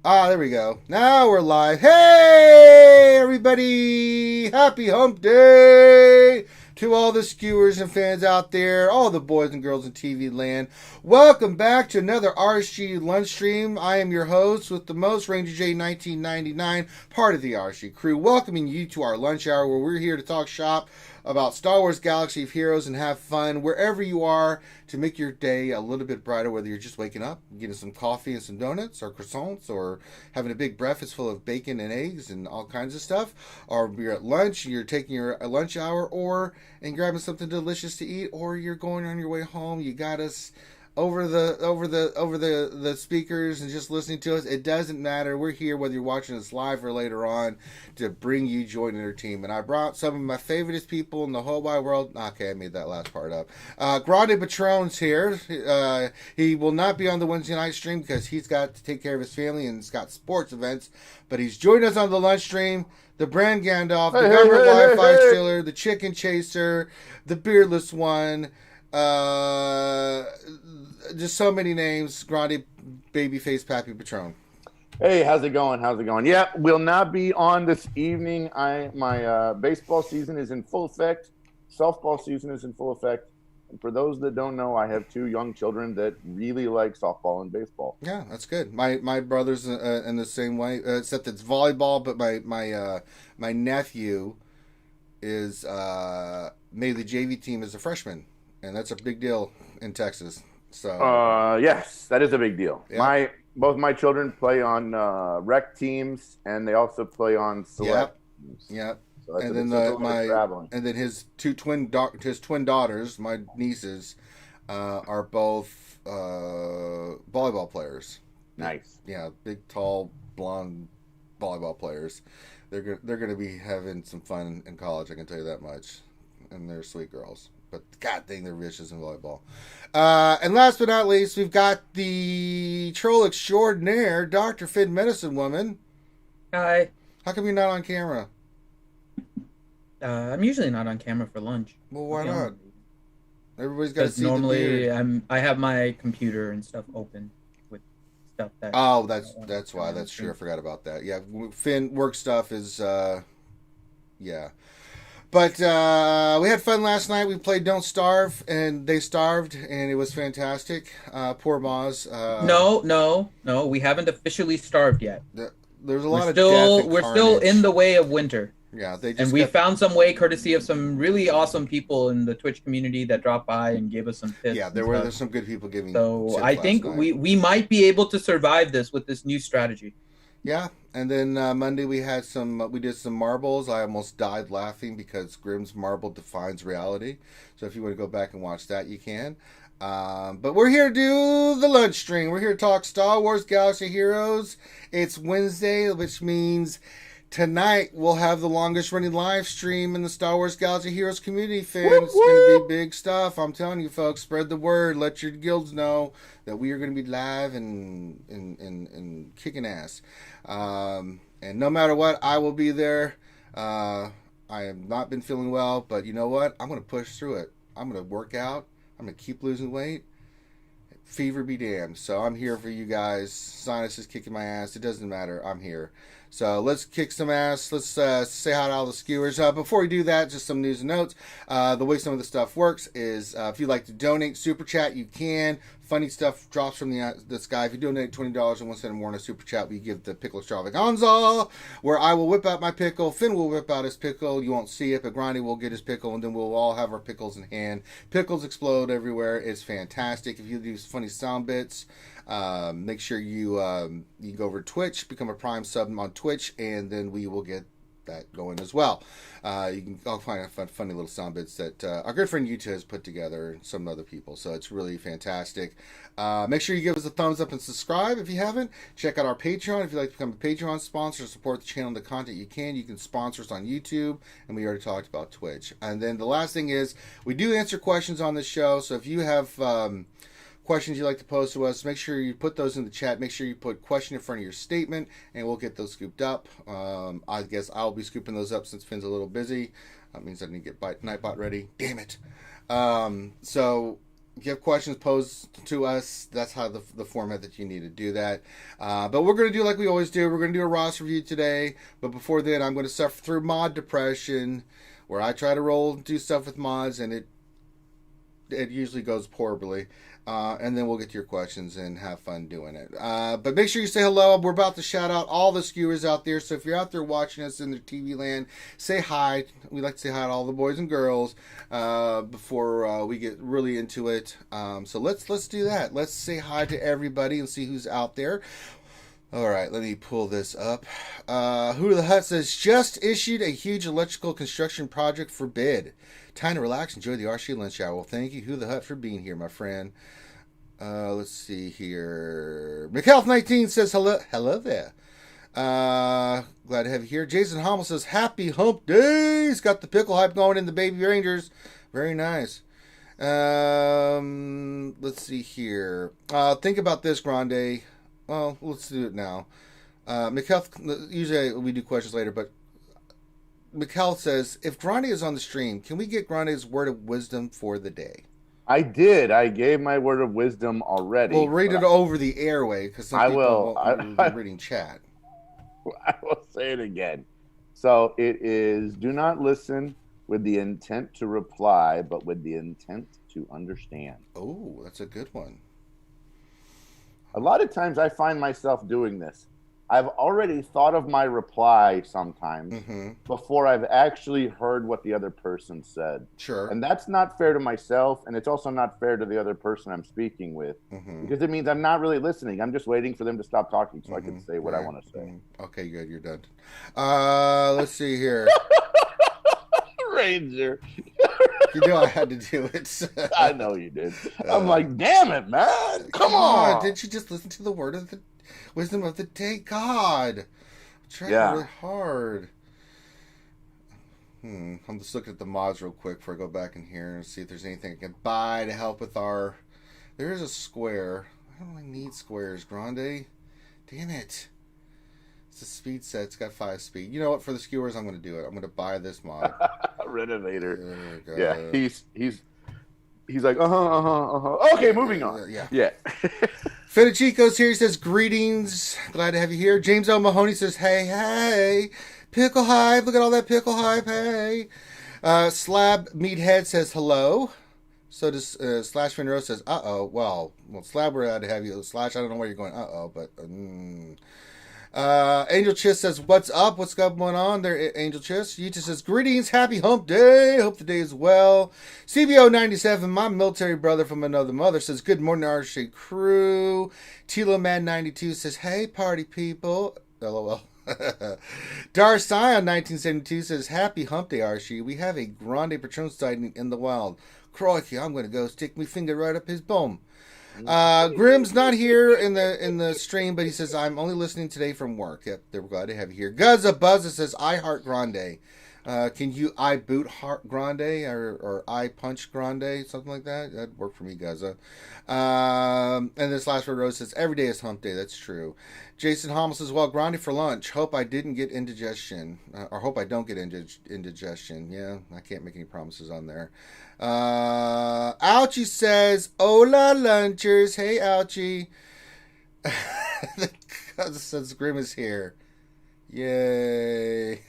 Ah, there we go. Now we're live. Hey, everybody! Happy Hump Day to all the skewers and fans out there, all the boys and girls in TV land. Welcome back to another RSG lunch stream. I am your host with the most, Ranger J 1999, part of the RSG crew, welcoming you to our lunch hour where we're here to talk shop about Star Wars Galaxy of Heroes and have fun wherever you are to make your day a little bit brighter, whether you're just waking up, getting some coffee and some donuts or croissants, or having a big breakfast full of bacon and eggs and all kinds of stuff, or you're at lunch, you're taking your lunch hour, or and grabbing something delicious to eat, or you're going on your way home. You got us over the speakers and just listening to us. It doesn't matter. We're here whether you're watching us live or later on to bring you joy and entertainment. I brought some of my favoriteest people in the whole wide world. Okay, I made that last part up. Grande Patron's here. He will not be on the Wednesday night stream because he's got to take care of his family and he's got sports events, but he's joined us on the lunch stream. The Brand Gandalf, the Government Wi-Fi Stealer, the Chicken Chaser, the Beardless One, just so many names. Grande Babyface Pappy Patron. Hey, how's it going? Yeah, will not be on this evening. My baseball season is in full effect. Softball season is in full effect. And for those that don't know, I have two young children that really like softball and baseball. Yeah, that's good. My brother's in the same way, except it's volleyball. But my nephew is made the JV team as a freshman, and that's a big deal in Texas. So yes, that is a big deal. Yeah. Both my children play on rec teams, and they also play on select teams. Yep. So and then his twin daughters, my nieces, are both volleyball players. Nice. Yeah, big, tall, blonde volleyball players. They're going to be having some fun in college. I can tell you that much. And they're sweet girls. But god dang, they're vicious in volleyball. And last but not least, we've got the troll extraordinaire, Dr. Finn Medicine Woman. Hi. How come you're not on camera? I'm usually not on camera for lunch. Well, why not? Everybody's got to see normally the beard. I have my computer and stuff open with stuff that. Oh, that's why. That's true. I forgot about that. Yeah, Finn work stuff is yeah. But we had fun last night. We played Don't Starve, and they starved, and it was fantastic. Poor Moz. No. We haven't officially starved yet. There's a lot of death and we're still in the way of winter. Yeah, we found some way, courtesy of some really awesome people in the Twitch community that dropped by and gave us some tips. Yeah, there's some good people giving. So I think we might be able to survive this with this new strategy. Yeah, and then Monday we did some marbles. I almost died laughing because Grimm's marble defines reality. So if you want to go back and watch that, you can. But we're here to do the lunch stream. We're here to talk Star Wars Galaxy Heroes. It's Wednesday, which means tonight we'll have the longest running live stream in the Star Wars Galaxy Heroes community, fans. It's going to be big stuff. I'm telling you, folks, spread the word. Let your guilds know that we are going to be live and kicking ass. And no matter what, I will be there. I have not been feeling well, but you know what? I'm going to push through it. I'm going to work out. I'm going to keep losing weight. Fever be damned. So I'm here for you guys. Sinus is kicking my ass. It doesn't matter. I'm here. So let's kick some ass. Let's say hi to all the skewers. Before we do that, just some news and notes. The way some of the stuff works is if you'd like to donate, super chat, you can. Funny stuff drops from the sky. If you donate $20 and 1 cent or more in a super chat, we give the pickle extravaganza, where I will whip out my pickle. Finn will whip out his pickle. You won't see it, but Grande will get his pickle, and then we'll all have our pickles in hand. Pickles explode everywhere. It's fantastic. If you do funny sound bits, make sure you go over to Twitch, become a Prime sub on Twitch, and then we will get that going as well. You can all find funny little sound bits that our good friend Yuta has put together, and some other people. So it's really fantastic. Make sure you give us a thumbs up and subscribe if you haven't. Check out our Patreon if you'd like to become a Patreon sponsor, support the channel and the content you can. You can sponsor us on YouTube, and we already talked about Twitch. And then the last thing is we do answer questions on this show. So if you have questions you'd like to pose to us, make sure you put those in the chat. Make sure you put question in front of your statement, and we'll get those scooped up. I guess I'll be scooping those up since Finn's a little busy. That means I need to get Nightbot ready. Damn it. So if you have questions, pose to us. That's how the format that you need to do that. But we're going to do like we always do. We're going to do a roster review today. But before then, I'm going to suffer through mod depression, where I try to do stuff with mods, and it usually goes poorly. And then we'll get to your questions and have fun doing it. But make sure you say hello. We're about to shout out all the skewers out there. So if you're out there watching us in the TV land, say hi. We like to say hi to all the boys and girls before we get really into it. So let's do that. Let's say hi to everybody and see who's out there. All right, let me pull this up. Who the Hut says, just issued a huge electrical construction project for bid. Time to relax, enjoy the RSG lunch hour. Well, thank you, Who the Hut, for being here, my friend. Let's see here. McHealth19 says, hello there. Glad to have you here. Jason Hommel says, happy hump days. Got the pickle hype going in the Baby Rangers. Very nice. Let's see here. Think about this, Grande. Well, let's do it now. McHealth, usually we do questions later, but Mikhail says, if Grande is on the stream, can we get Grande's word of wisdom for the day? I did. I gave my word of wisdom already. We'll read it over the airway because some people won't be reading chat. I will say it again. So it is, do not listen with the intent to reply, but with the intent to understand. Oh, that's a good one. A lot of times I find myself doing this. I've already thought of my reply sometimes before I've actually heard what the other person said. Sure. And that's not fair to myself, and it's also not fair to the other person I'm speaking with, because it means I'm not really listening. I'm just waiting for them to stop talking so I can say what I want to say. Okay, good. You're done. Let's see here. Ranger. You know I had to do it. I know you did. I'm like, damn it, man. Come on. Didn't you just listen to the word of the wisdom of the day? God. I'm trying really hard. I'm just looking at the mods real quick before I go back in here and see if there's anything I can buy to help with our... There is a square. I don't really need squares, Grande. Damn it. It's a speed set. It's got 5 speed. You know what? For the skewers, I'm going to do it. I'm going to buy this mod. Renovator. Yeah, he's like, Okay, moving on. Yeah. Fedichico's here. He says, greetings. Glad to have you here. James L. Mahoney says, hey. Pickle Hive. Look at all that Pickle Hive. Hey. Slab Meathead says, hello. So does Slash Finro says, uh-oh. Well, Slab, we're glad to have you. Slash, I don't know where you're going, uh-oh, but... Angel Chiss says, what's up? What's going on there, Angel Chiss? Yuta says, greetings, happy hump day. Hope the day is well. CBO97, my military brother from another mother, says, good morning, RSG crew. Tilo Man 92 says, hey, party people. LOL. Dar Scion 1972 says, happy hump day, RSG. We have a Grande Patron sighting in the wild. Crikey, I'm going to go stick my finger right up his bum. Grim's not here in the stream, but he says, I'm only listening today from work. Yep, we're glad to have you here. Guzza Buzza says, I heart Grande. Can you I boot heart Grande or I punch Grande? Something like that? That'd work for me, Guzza. And this last word Rose says, every day is hump day. That's true. Jason Hommel says, well, Grande for lunch. Hope I didn't get indigestion. Or hope I don't get indigestion. Yeah, I can't make any promises on there. Ouchie says, hola lunchers. Hey, Ouchie. The cousin says Grim is here. Yay.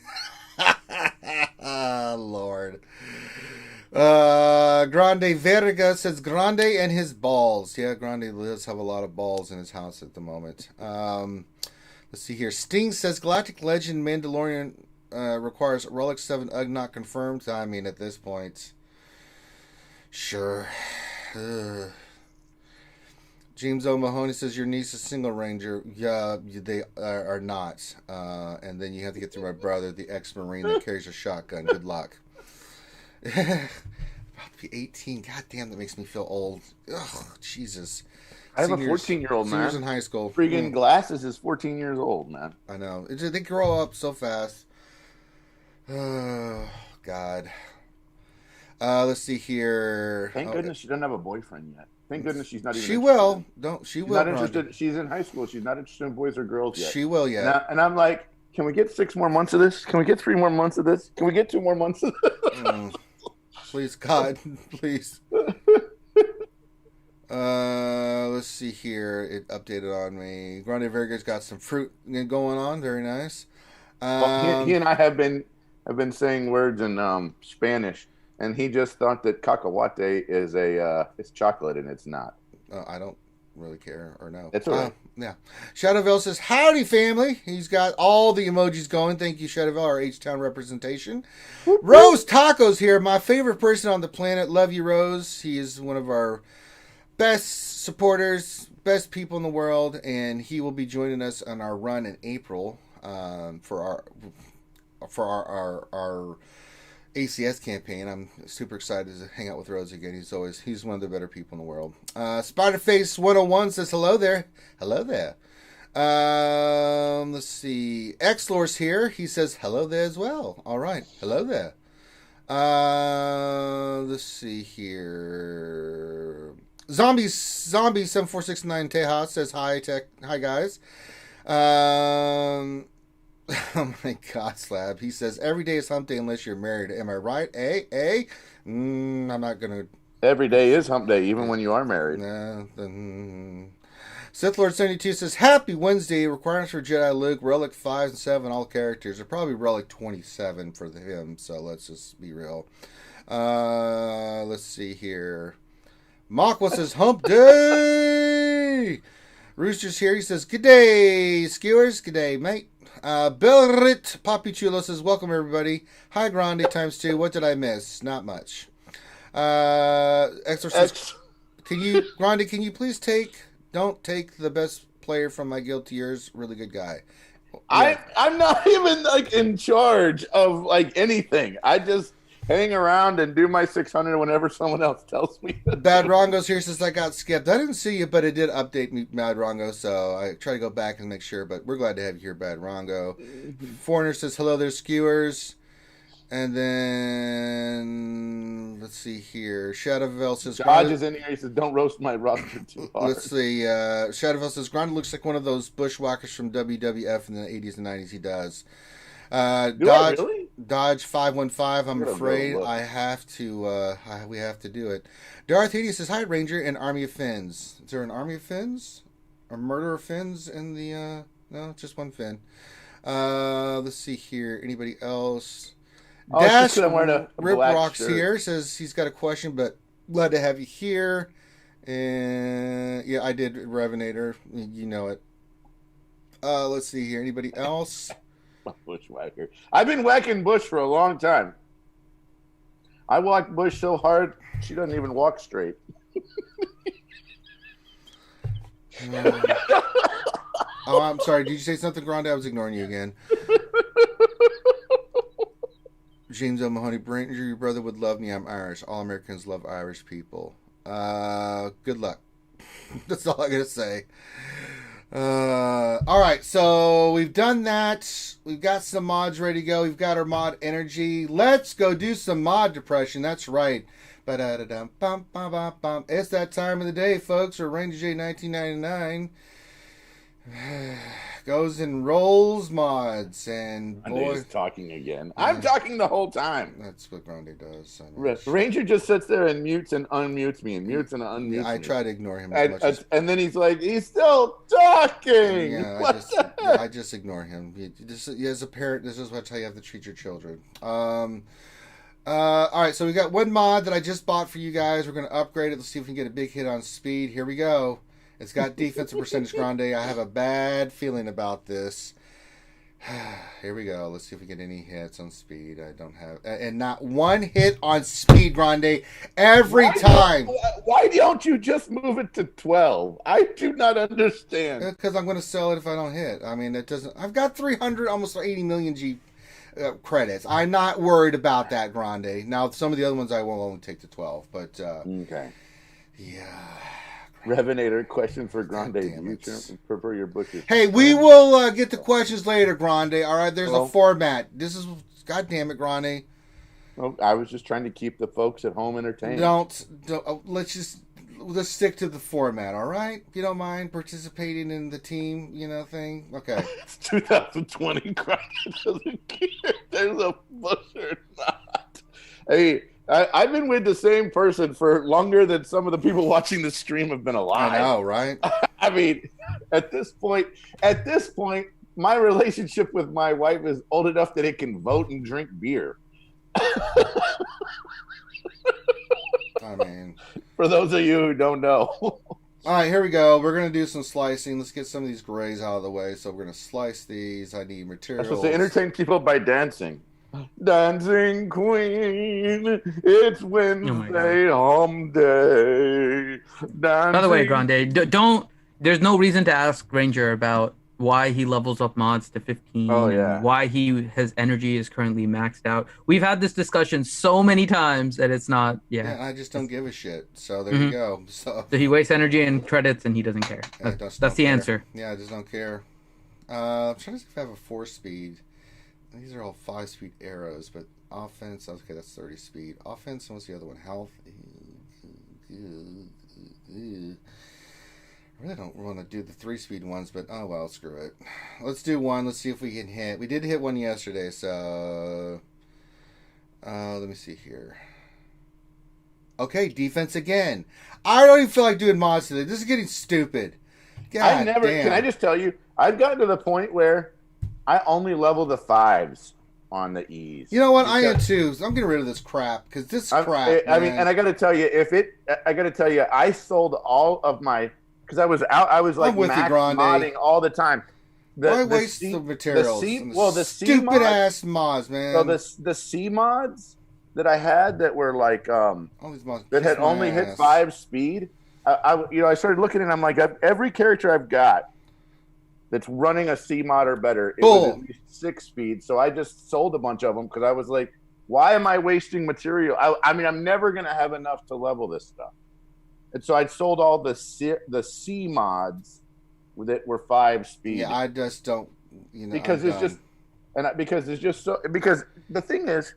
Lord. Grande Verga says Grande and his balls. Yeah, Grande does have a lot of balls in his house at the moment. Let's see here. Sting says Galactic Legend Mandalorian requires Rolex 7 UG not confirmed. I mean, at this point, sure. James O'Mahony says your niece is single ranger. Yeah, they are not. And then you have to get through my brother, the ex-Marine that carries a shotgun. Good luck. Probably 18. God damn, that makes me feel old. Ugh, Jesus. I have a 14-year-old, man. Seniors in high school. Freaking Glasses is 14 years old, man. I know. They grow up so fast. Oh, God. Let's see here. Thank goodness she doesn't have a boyfriend yet. Thank goodness she's not even. She will. She's not interested. She's in high school. She's not interested in boys or girls yet. She will, yeah. And I'm like, can we get 6 more months of this? Can we get 3 more months of this? Can we get 2 more months of this? Please, God, please. Let's see here. It updated on me. Grande Verga's got some fruit going on. Very nice. Well, he and I have been saying words in Spanish, and he just thought that cacahuate is chocolate, and it's not. I don't really care or no. It's all right. Yeah. Shadowville says, howdy, family. He's got all the emojis going. Thank you, Shadowville, our H-Town representation. Rose Tacos here. My favorite person on the planet. Love you, Rose. He is one of our best supporters, best people in the world, and he will be joining us on our run in April for our ACS campaign. I'm super excited to hang out with Rose again. He's one of the better people in the world. Spiderface 101 says hello there. Hello there. Let's see. Xlor's here. He says hello there as well. All right. Hello there. Let's see here. Zombie 7469 Tejas says hi guys. Oh my God, Slab. He says every day is hump day unless you're married. Am I right? I'm not gonna. Every day is hump day, even when you are married. Sith Lord 72 says happy Wednesday. Requirements for Jedi Luke, Relic 5 and 7, all characters. They're probably Relic 27 for him. So let's just be real. Let's see here. Makwa says hump day. Rooster's here. He says good day, skewers. Good day, mate. Billrit Papi Chulo says, welcome everybody. Hi Grande times 2. What did I miss? Not much. Exorcist. Grande, can you please don't take the best player from my guild to yours? Really good guy. Yeah. I'm not even like in charge of like anything. I just hang around and do my 600 whenever someone else tells me. Bad Rongo's here says I got skipped. I didn't see you, but it did update me, Bad Rongo, so I try to go back and make sure, but we're glad to have you here, Bad Rongo. Foreigner says hello there, skewers. And then let's see here. Shadowville says Dodge is in here. He says don't roast my roster too hard. Let's see. Shadowville says Grande looks like one of those bushwhackers from WWF in the 80s and 90s. He does. Dodge, really? Dodge 515. I'm afraid I have to. We have to do it. Darth Haiti says, "Hi, Ranger and Army of Finns. Is there an Army of Finns? A murder of Finns in the? No, just one Finn. Let's see here. Anybody else? Dash Rip Rocks shirt. Here says he's got a question, but glad to have you here. And yeah, I did Revenator. You know it. Let's see here. Anybody else? Bushwhacker. I've been whacking Bush for a long time. I whack Bush so hard she doesn't even walk straight. Oh, I'm sorry. Did you say something, Grande? I was ignoring you again. James O. Mahoney, Ranger, your brother would love me. I'm Irish. All Americans love Irish people. Good luck. That's all I gotta say. All right, so we've done that. We've got some mods ready to go. We've got our mod energy. Let's go do some mod depression. That's right. It's that time of the day, folks. Or Ranger J 1999 goes and rolls mods, and boy, is talking again. I'm talking the whole time. That's what Grande does. Ranger just sits there and mutes and unmutes me and mutes and unmutes me. I try to ignore him and then he's like, he's still talking. Yeah, I just ignore him. As a parent, this is how you have to treat your children. All right, so we got one mod that I just bought for you guys. We're going to upgrade it. Let's see if we can get a big hit on speed. Here we go. It's got defensive percentage, Grande. I have a bad feeling about this. Here we go. Let's see if we get any hits on speed. I don't have... And not one hit on speed, Grande, every time. Why don't you just move it to 12? I do not understand. Because I'm going to sell it if I don't hit. I mean, it doesn't... I've got 300, almost 80 million credits. I'm not worried about that, Grande. Now, some of the other ones I will only take to 12, but... okay. Yeah... Revenator, question for Grande. Do you prefer your bushes? Hey, we will get the questions later, Grande. All right, there's a format. This is, God damn it, Grande. Well, I was just trying to keep the folks at home entertained. Let's stick to the format, all right? If you don't mind participating in the team, thing. Okay. It's 2020, Grande doesn't care if there's a bush or not. Hey, I've been with the same person for longer than some of the people watching the stream have been alive. I know, right? I mean, at this point, my relationship with my wife is old enough that it can vote and drink beer. I mean, for those of you who don't know. All right, here we go. We're going to do some slicing. Let's get some of these grays out of the way. So we're going to slice these. I need materials. I'm supposed to entertain people by dancing. Dancing Queen, it's Wednesday, home day. By the way, Grande, don't. There's no reason to ask Ranger about why he levels up mods to 15. Oh, yeah. And why his energy is currently maxed out. We've had this discussion so many times that it's not. Yeah, I just don't give a shit. So there you go. So he wastes energy and credits, and he doesn't care. That's the answer. Yeah, I just don't care. I'm trying to see if I have a 4-speed. These are all 5-speed arrows, but offense, okay, that's 30 speed. Offense, what's the other one? Health. I really don't want to do the 3-speed ones, but oh well, screw it. Let's do one. Let's see if we can hit. We did hit one yesterday, so let me see here. Okay, defense again. I don't even feel like doing mods today. This is getting stupid. God damn. Can I just tell you, I've gotten to the point where I only level the 5s on the E's. You know what? I am too. So I'm getting rid of this crap because this crap. I mean, and I got to tell you, I sold all of my because I was like max modding all the time. Why waste the materials? The stupid ass mods, man. So the C mods that I had that were like all these mods that had only hit 5 speed. I started looking and I'm like, every character I've got that's running a C mod or better, it was at least 6 speed. So I just sold a bunch of them because I was like, why am I wasting material? I mean, I'm never gonna have enough to level this stuff. And so I sold all the C mods that were 5 speed. Yeah, I just don't, because because the thing is,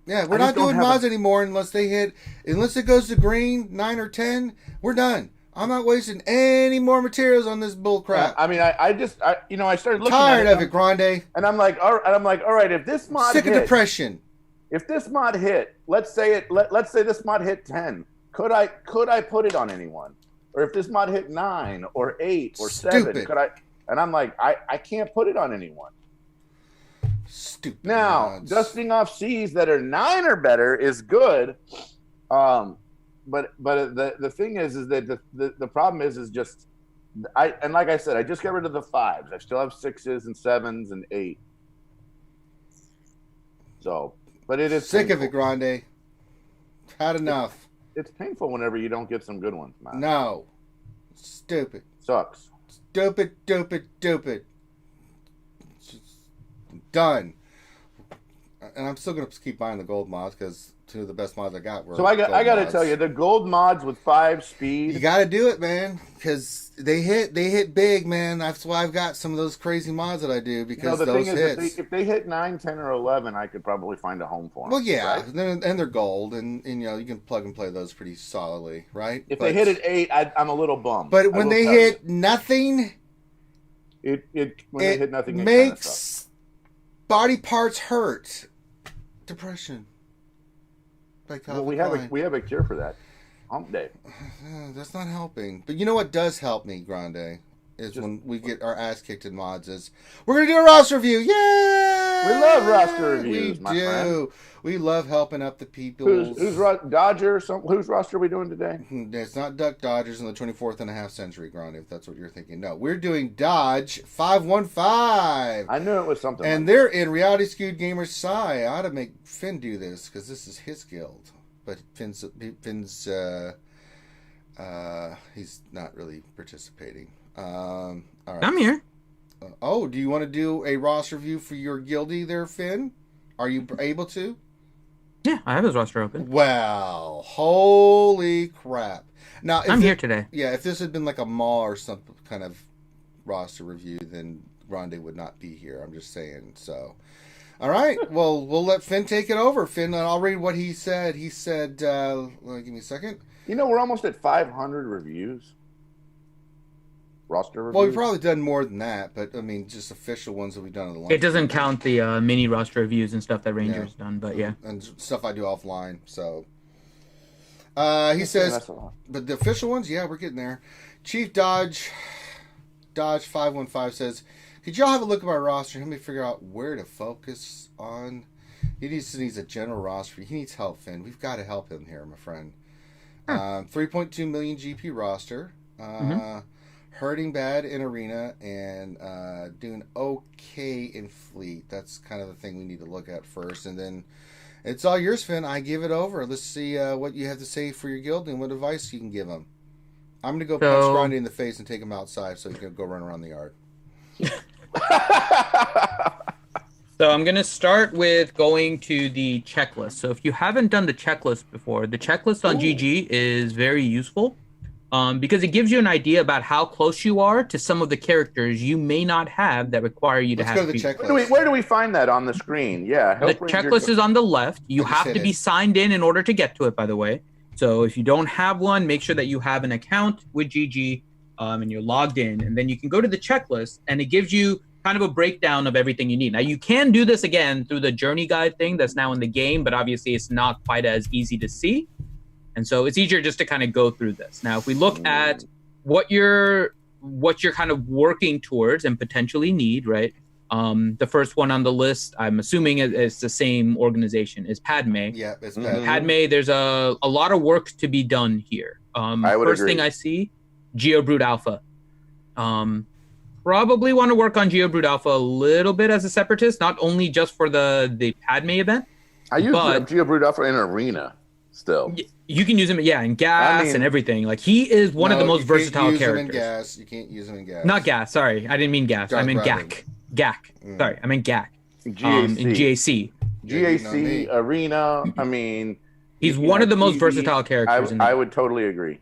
yeah, we're not doing mods anymore unless it goes to green 9 or 10. We're done. I'm not wasting any more materials on this bull crap. I mean, I started looking tired of it, Grande. And I'm like, all right, if this mod sick of depression. If this mod hit, let's say this mod hit 10, could I put it on anyone? Or if this mod hit 9 or 8 or 7, could I? And I'm like, I can't put it on anyone. Stupid. Now, mods. dusting off C's that are 9 or better is good. But the thing is that the problem is just and like I said, I just got rid of the 5s. I still have 6s and 7s and 8. So, but it is sick of it, Grande. Had enough. It's painful whenever you don't get some good ones, man. No, stupid. Sucks. Stupid. Done. And I'm still gonna keep buying the gold mods because two of the best mods I got were. So I got to tell you, the gold mods with 5 speed. You got to do it, man, because they hit big, man. That's why I've got some of those crazy mods that I do because the those thing hits. Is, if they hit 9, 10, or 11, I could probably find a home for them. Well, yeah, right? and they're gold, and you can plug and play those pretty solidly, right? If they hit at 8, I'm a little bummed. But when they hit nothing, they hit nothing, it makes body parts hurt. Depression. Well, we have a cure for that. Hump day. That's not helping. But you know what does help me, Grande, is when we get our ass kicked in mods. Is we're gonna do a roster review. Yay! We love roster reviews, my friend. We love helping up the people. Who's Dodger? Whose roster are we doing today? It's not Duck Dodgers in the 24th and a half century, Grande, if that's what you're thinking. No, we're doing Dodge 515. I knew it was something. And they're in Reality Skewed Gamers Psi. I ought to make Finn do this because this is his guild. But Finn's he's not really participating. All right. I'm here. Do you want to do a roster review for your guildie there, Finn? Are you able to? Yeah, I have his roster open. Well, holy crap. Now, I'm here today. Yeah, if this had been like a mall or some kind of roster review, then Grande would not be here. I'm just saying. So, all right. Well, we'll let Finn take it over. Finn, I'll read what he said. He said, give me a second. We're almost at 500 reviews. roster reviews? Well, we've probably done more than that, but I mean, just official ones that we've done in the lunch. It doesn't count the mini roster reviews and stuff that Ranger's done, but yeah. And stuff I do offline. So he says, but the official ones, yeah, we're getting there. Chief Dodge 515 says, could y'all have a look at my roster and help me figure out where to focus on? He needs a general roster. He needs help, Finn. We've got to help him here, my friend. 3.2 million GP roster. Hurting bad in arena and doing okay in fleet. That's kind of the thing we need to look at first. And then it's all yours, Finn. I give it over. Let's see what you have to say for your guild and what advice you can give him. I'm going to go punch Grandy in the face and take him outside so he can go run around the yard. So I'm going to start with going to the checklist. So if you haven't done the checklist before, the checklist on GG is very useful because it gives you an idea about how close you are to some of the characters you may not have that require you to have. Let's go to the checklist. Where do we find that on the screen? Yeah. The checklist is on the left. You have to be signed in order to get to it, by the way. So if you don't have one, make sure that you have an account with GG and you're logged in. And then you can go to the checklist and it gives you kind of a breakdown of everything you need. Now, you can do this again through the journey guide thing that's now in the game, but obviously it's not quite as easy to see. And so it's easier just to kind of go through this. Now, if we look at what you're kind of working towards and potentially need, right? The first one on the list, I'm assuming it's the same organization, is Padme. Yeah, it's Padme. Padme, there's a lot of work to be done here. First thing I see, Geobrute Alpha. Probably want to work on Geobrute Alpha a little bit as a separatist, not only just for the Padme event. I use Geobrute Alpha in arena still. You can use him, in gas and everything. Like, he is one of the most versatile characters. You can't use him in gas. Not gas, sorry. I didn't mean gas. I meant GAC. GAC. Sorry, I meant GAC. GAC. In GAC. GAC, arena, I mean... He's one of the most versatile characters. I would totally agree.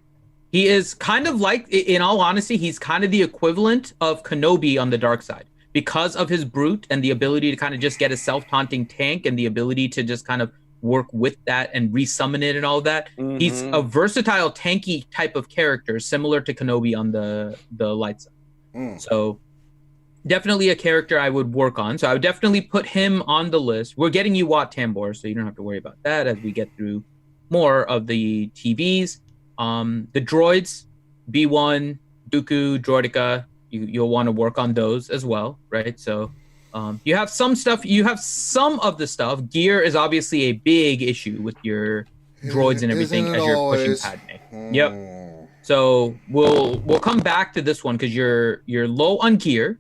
He is kind of like, in all honesty, he's kind of the equivalent of Kenobi on the dark side. Because of his brute and the ability to kind of just get a self-taunting tank and the ability to just kind of work with that and resummon it and all that. He's a versatile, tanky type of character, similar to Kenobi on the light side. So definitely a character I would work on. So I would definitely put him on the list. We're getting you Wat Tambor, so you don't have to worry about that as we get through more of the TVs. The droids, B1, Dooku, Droideka, you'll want to work on those as well, right? So you have some stuff, you have some of the stuff. Gear is obviously a big issue with your droids and everything as you're pushing Padme. Yep. So we'll come back to this one because you're low on gear,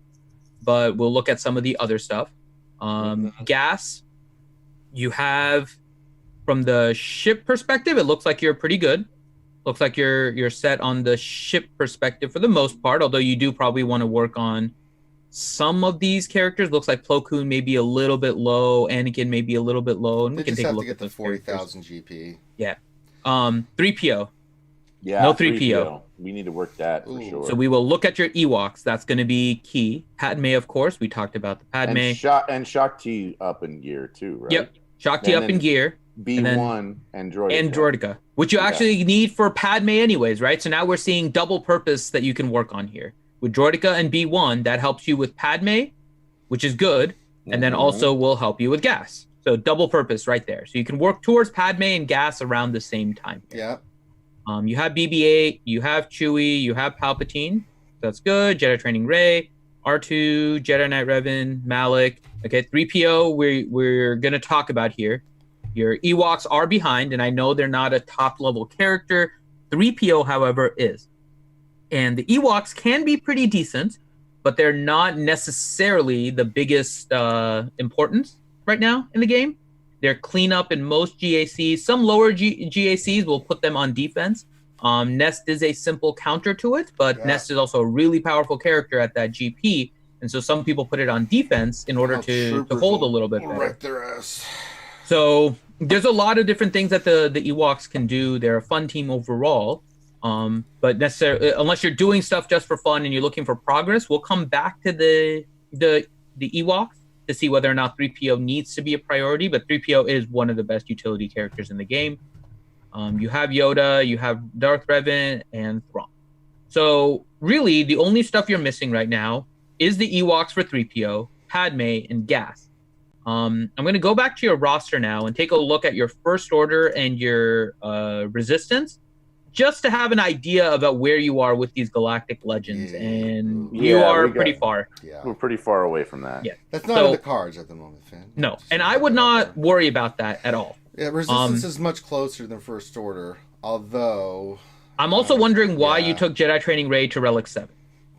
but we'll look at some of the other stuff. Gas, you have from the ship perspective, it looks like you're pretty good. Looks like you're set on the ship perspective for the most part, although you do probably want to work on some of these characters. Looks like Plo Koon may be a little bit low, Anakin may be a little bit low, and we can take a look at the 40,000 GP. Yeah. 3PO. Yeah. No 3PO. We need to work that for sure. So we will look at your Ewoks. That's going to be key. Padme, of course. We talked about the Padme. And Shakti up in gear too, right? Yep. Shakti up in gear. B1 and Droideka. And Droideka, which you actually need for Padme anyways, right? So now we're seeing double purpose that you can work on here. With Droideka and B1, that helps you with Padme, which is good, and then also will help you with gas. So double purpose right there. So you can work towards Padme and gas around the same time here. Yeah. You have BB-8, you have Chewie, you have Palpatine. That's good. Jedi Training Rey, R2, Jedi Knight Revan, Malik. Okay, 3PO we're going to talk about here. Your Ewoks are behind, and I know they're not a top-level character. 3PO, however, is. And the Ewoks can be pretty decent, but they're not necessarily the biggest importance right now in the game. They're cleanup in most GACs. Some lower GACs will put them on defense. Nest is a simple counter to it, but Nest is also a really powerful character at that GP, and so some people put it on defense in order to hold a little bit better. Right their ass. So there's a lot of different things that the Ewoks can do. They're a fun team overall. But necessarily, unless you're doing stuff just for fun and you're looking for progress, we'll come back to the Ewoks to see whether or not 3PO needs to be a priority. But 3PO is one of the best utility characters in the game. You have Yoda, you have Darth Revan, and Thrawn. So really, the only stuff you're missing right now is the Ewoks for 3PO, Padme, and Gas. I'm going to go back to your roster now and take a look at your First Order and your Resistance, just to have an idea about where you are with these galactic legends. And you are pretty far. Yeah. We're pretty far away from that. Yeah. That's not in the cards at the moment, Finn. No, and I would not worry about that at all. Yeah, Resistance is much closer than First Order, although... I'm also wondering why you took Jedi Training Rey to Relic 7.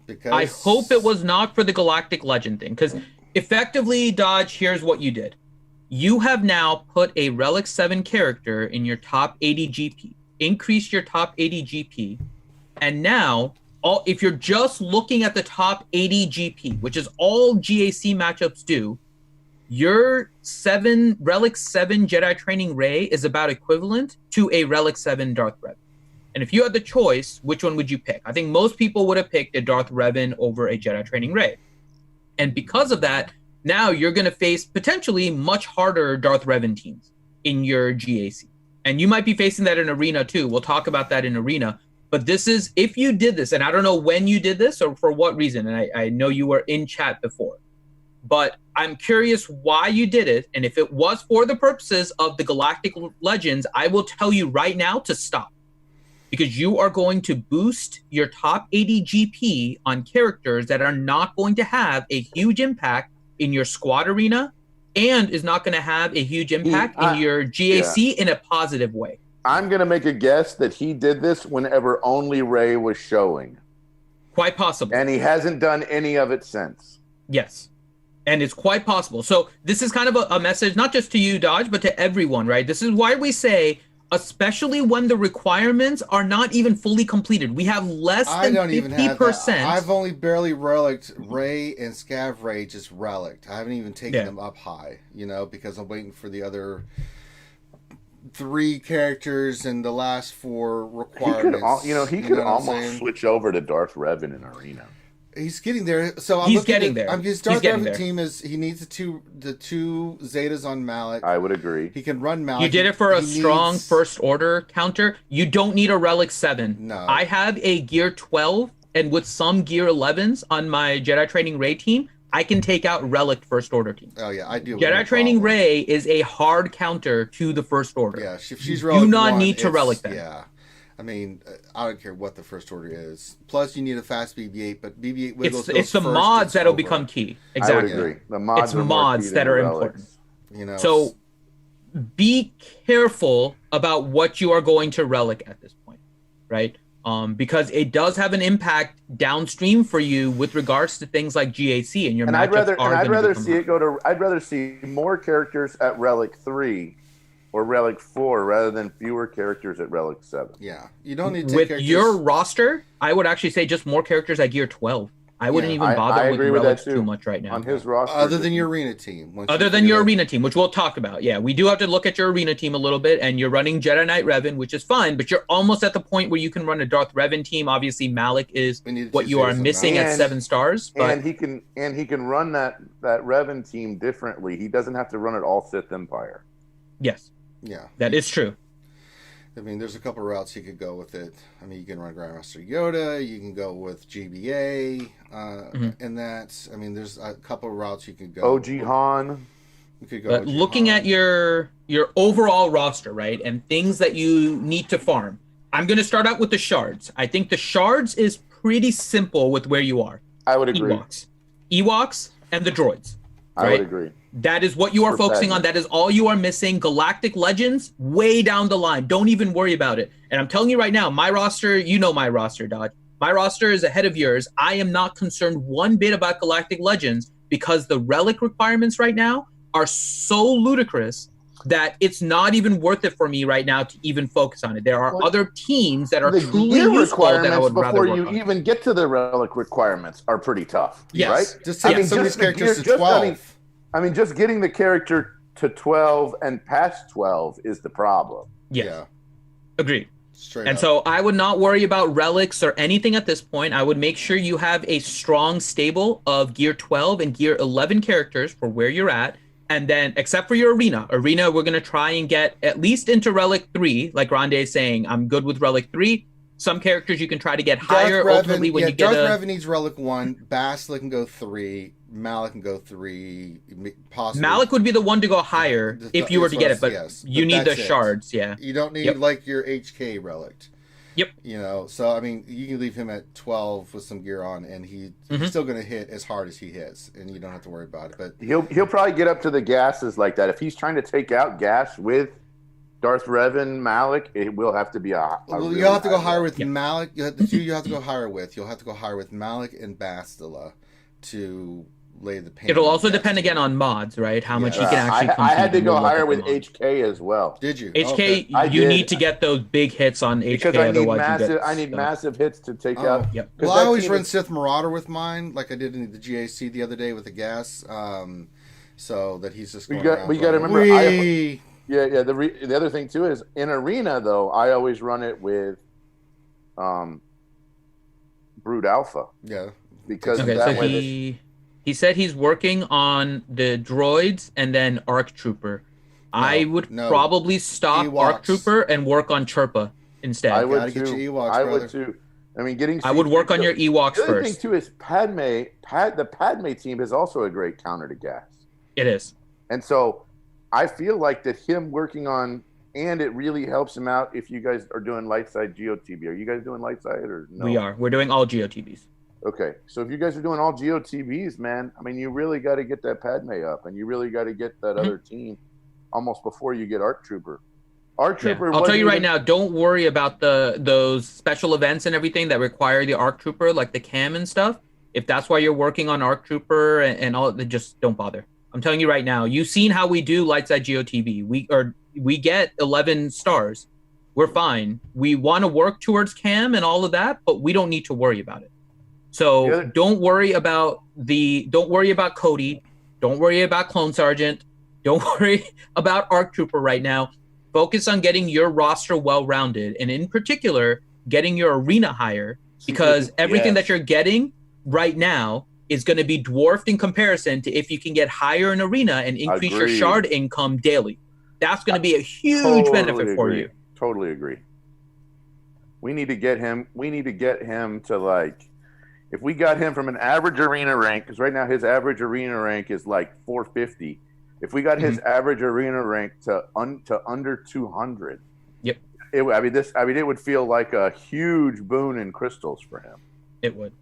Because... I hope it was not for the Galactic Legend thing, because effectively, Dodge, here's what you did. You have now put a Relic 7 character in your top 80 GP, increased your top 80 GP, and now, if you're just looking at the top 80 GP, which is all GAC matchups do, your Relic 7 Jedi Training Rey is about equivalent to a Relic 7 Darth Revan. And if you had the choice, which one would you pick? I think most people would have picked a Darth Revan over a Jedi Training Rey. And because of that, now you're going to face potentially much harder Darth Revan teams in your GAC. And you might be facing that in Arena too. We'll talk about that in Arena. But this is, if you did this, and I don't know when you did this or for what reason, and I know you were in chat before, but I'm curious why you did it. And if it was for the purposes of the Galactic Legends, I will tell you right now to stop. Because you are going to boost your top 80 GP on characters that are not going to have a huge impact in your squad arena and is not going to have a huge impact in your GAC in a positive way. I'm going to make a guess that he did this whenever only Rey was showing. Quite possible. And he hasn't done any of it since. Yes. And it's quite possible. So this is kind of a message, not just to you, Dodge, but to everyone, right? This is why we say, especially when the requirements are not even fully completed. We have less than 50%. I've only barely relicked Rey and Scav Rey, just relicked. I haven't even taken them up high, because I'm waiting for the other 3 characters and the last 4 requirements. He could almost switch over to Darth Revan in Arena. He's getting there. So he's getting there. His Darth Revan team he needs the two Zetas on Malak. I would agree. He can run Malak. You did it for a strong First Order counter. You don't need a Relic 7. No. I have a Gear 12, and with some Gear 11s on my Jedi Training Rey team, I can take out Relic First Order team. Oh yeah, I do. Jedi Training Rey is a hard counter to the First Order. Yeah, if she's Relic, do not need to Relic them. Yeah. I mean, I don't care what the First Order is. Plus, you need a fast BB-8, but BB-8 Wiggles it's the mods that'll become key. Exactly. I would agree. The mods that are important. So be careful about what you are going to Relic at this point, right? Because it does have an impact downstream for you with regards to things like GAC and your matchups I'd rather see more characters at Relic 3 or Relic 4 rather than fewer characters at Relic 7. Yeah. You don't need to with your roster, I would actually say just more characters at Gear 12. I wouldn't even bother with Relics too much right now. On his roster. Other than your Arena team. Arena team, which we'll talk about. Yeah, we do have to look at your Arena team a little bit, and you're running Jedi Knight Revan, which is fine, but you're almost at the point where you can run a Darth Revan team. Obviously, Malak is what you are missing at 7 stars. But... And he can run that Revan team differently. He doesn't have to run it all Sith Empire. Yes. Yeah. That is true. I mean, there's a couple routes you could go with it. I mean, you can run Grandmaster Yoda. You can go with GBA. And that's, I mean, there's a couple routes you could go. OG Han. You could go. Looking at your overall roster, right, and things that you need to farm. I'm going to start out with the shards. I think the shards is pretty simple with where you are. I would agree. Ewoks and the droids. Right? I would agree. That is what you are focusing on. That is all you are missing. Galactic Legends, way down the line. Don't even worry about it. And I'm telling you right now, my roster, you know my roster, Dodge. My roster is ahead of yours. I am not concerned one bit about Galactic Legends because the relic requirements right now are so ludicrous that it's not even worth it for me right now to even focus on it. There are other teams that are truly useful that I would rather work on. Before you even get to the relic requirements are pretty tough, right? Just some of these characters to 12. I mean, just getting the character to 12 and past 12 is the problem. Yeah. Agreed. Straight and up. So I would not worry about relics or anything at this point. I would make sure you have a strong stable of Gear 12 and Gear 11 characters for where you're at. And then, except for your Arena, we're going to try and get at least into Relic 3, like Grande is saying. I'm good with Relic 3. Some characters you can try to get higher. Ultimately, when you get Darth Revan needs Relic 1. Bastila can go 3. Malik can go 3. Possibly. Malik would be the one to go higher if you were to get it, but you need the shards. Yeah, you don't need like your HK relic. Yep. You know, so I mean, you can leave him at 12 with some gear on, and he's still going to hit as hard as he hits, and you don't have to worry about it. But he'll probably get up to the gases like that. If he's trying to take out gas with Darth Revan, Malik, it will have to be really you'll have to go higher with Malik. The two you have to go higher with. You'll have to go higher with Malik and Bastila to lay the pain. It'll also depend again on mods, right? How much you can actually. I had to go higher with HK as well. Did you? HK, you need to get those big hits on HK. Because I need massive hits to take out. Yep. Well, I always run Sith Marauder with mine, like I did in the GAC the other day with the gas, so that he's just. We got to remember. The other thing too is in arena though, I always run it with, Brood Alpha. Yeah. Because he said he's working on the droids and then ARC Trooper. I would probably stop Ewoks. ARC Trooper and work on Chirpa instead. I would too. Get your Ewoks, I would too. I mean, I would work on your Ewoks first. The other first. thing too is the Padme team is also a great counter to gas. It is. And so I feel like that him working on, and it really helps him out if you guys are doing light side GOTB. Are you guys doing light side or no? We are. We're doing all GOTBs. Okay, so if you guys are doing all GOTBs, man, I mean, you really got to get that Padme up, and you really got to get that other team almost before you get ARC Trooper. ARC Trooper. I'll tell you right now, don't worry about those special events and everything that require the ARC Trooper, like the cam and stuff. If that's why you're working on ARC Trooper and all, then just don't bother. I'm telling you right now. You've seen how we do light side GOTB. We get 11 stars. We're fine. We want to work towards cam and all of that, but we don't need to worry about it. So don't worry about Cody. Don't worry about Clone Sergeant. Don't worry about ARC Trooper right now. Focus on getting your roster well-rounded, and in particular, getting your arena higher, because everything that you're getting right now is going to be dwarfed in comparison to if you can get higher in arena and increase your shard income daily. That's going to be a huge benefit for you. Totally agree. We need to get him to like. If we got him from an average arena rank, because right now his average arena rank is like 450. If we got his average arena rank to under 200, yep. It would feel like a huge boon in crystals for him. It would.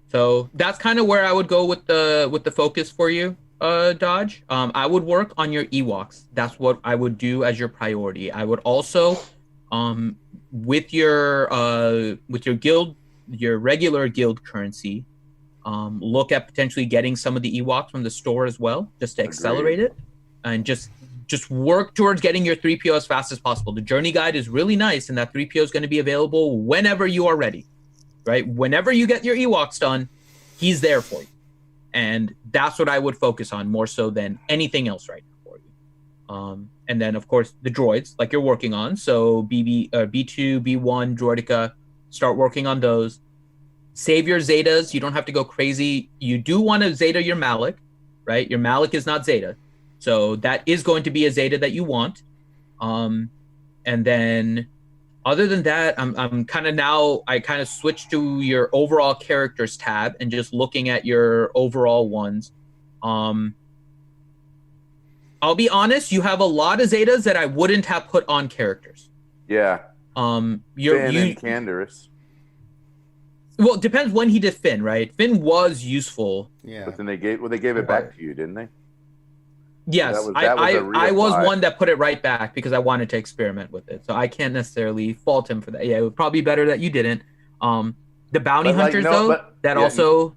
So that's kind of where I would go with the focus for you, Dodge. I would work on your Ewoks. That's what I would do as your priority. I would also, with your guild. Your regular guild currency, look at potentially getting some of the Ewoks from the store as well, just to accelerate it, and just work towards getting your 3PO as fast as possible. The journey guide is really nice, and that 3PO is going to be available whenever you are ready, right? Whenever you get your Ewoks done, he's there for you, and that's what I would focus on more so than anything else right now for you. And then of course the droids, like you're working on, so B2, B1, Droideka. Start working on those. Save your Zetas. You don't have to go crazy. You do want to Zeta your Malik, right? Your Malik is not Zeta. So that is going to be a Zeta that you want. And then other than that, I kind of switched to your overall characters tab and just looking at your overall ones. I'll be honest, you have a lot of Zetas that I wouldn't have put on characters. Yeah. Finn and Canderous. Well, it depends when he did Finn, right? Finn was useful. Yeah. But then they gave it back to you, didn't they? Yes, I was one that put it right back because I wanted to experiment with it. So I can't necessarily fault him for that. Yeah, it would probably be better that you didn't. The bounty hunters also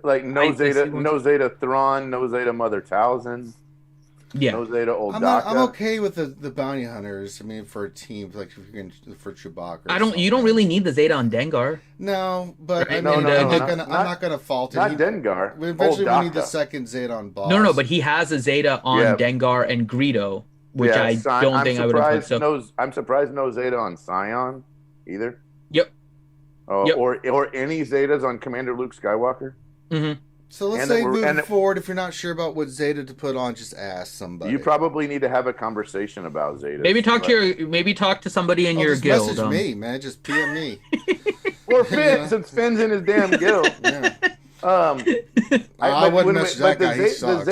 like no Zeta Thrawn, no Zeta Mother Talzin. Yeah, no Zeta Old I'm okay with the bounty hunters. I mean, for teams like for Chewbacca. You don't really need the Zeta on Dengar. No, but right? I'm not gonna fault it. Not Dengar. Eventually, we need the second Zeta on boss. No, but he has a Zeta on Dengar and Greedo, which I don't think I would have put. So. I'm surprised no Zeta on Scion either. Yep. Or any Zetas on Commander Luke Skywalker. Mm-hmm. So let's And say we're- moving and- forward, if you're not sure about what Zeta to put on, just ask somebody. You probably need to have a conversation about Zeta. Maybe talk to somebody in your just guild. message me, man. Just PM me. Or Finn, since Finn's in his damn guild. Yeah. I wouldn't message that guy. He The sucks.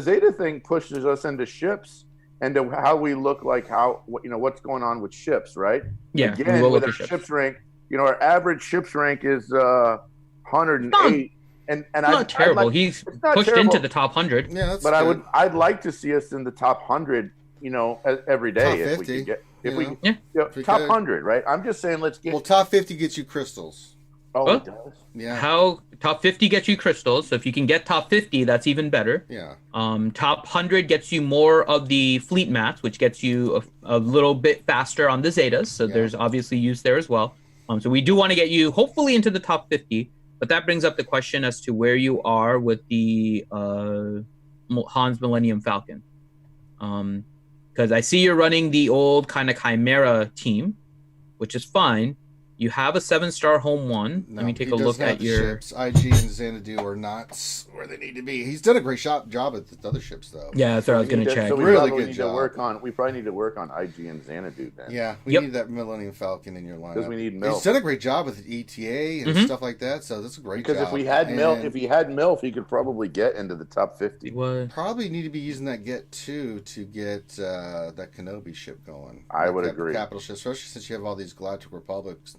Zeta thing pushes us into ships and to how we look like what's going on with ships, right? Yeah, we Again, will with look our at ships. ships rank, our average ships rank is 108, and Not terrible. He's it's not pushed terrible. into the top 100. Yeah, that's But good. I'd like to see us in the top 100, every day Top if we 50, could get you know? we top could. 100, right? I'm just saying let's get. Well, top 50 gets you crystals. Oh, it does. Yeah. How top 50 gets you crystals, so if you can get top 50, that's even better. Yeah. Top 100 gets you more of the fleet mats, which gets you a little bit faster on the Zetas. So there's obviously use there as well. So we do want to get you hopefully into the top 50, but that brings up the question as to where you are with the Hans Millennium Falcon. Because I see you're running the old kind of Chimera team, which is fine. You have a 7-star home one. No, Let me take he a does look not at the your. ships. IG and Xanadu are not where they need to be. He's done a great job at the other ships, though. Yeah, that's what I was going to check. So we Really probably good need job. to work on. We probably need to work on IG and Xanadu then. Yeah, we Yep. need that Millennium Falcon in your lineup. Because we need He's milk. done a great job with the ETA and Mhm. stuff like that, so that's a great Because job. if we had milk, And if he had milk, he could probably get into the top 50. What? probably need to be using that Get 2 to get that Kenobi ship going. I would That agree. Capital ship, especially since you have all these Galactic Republics,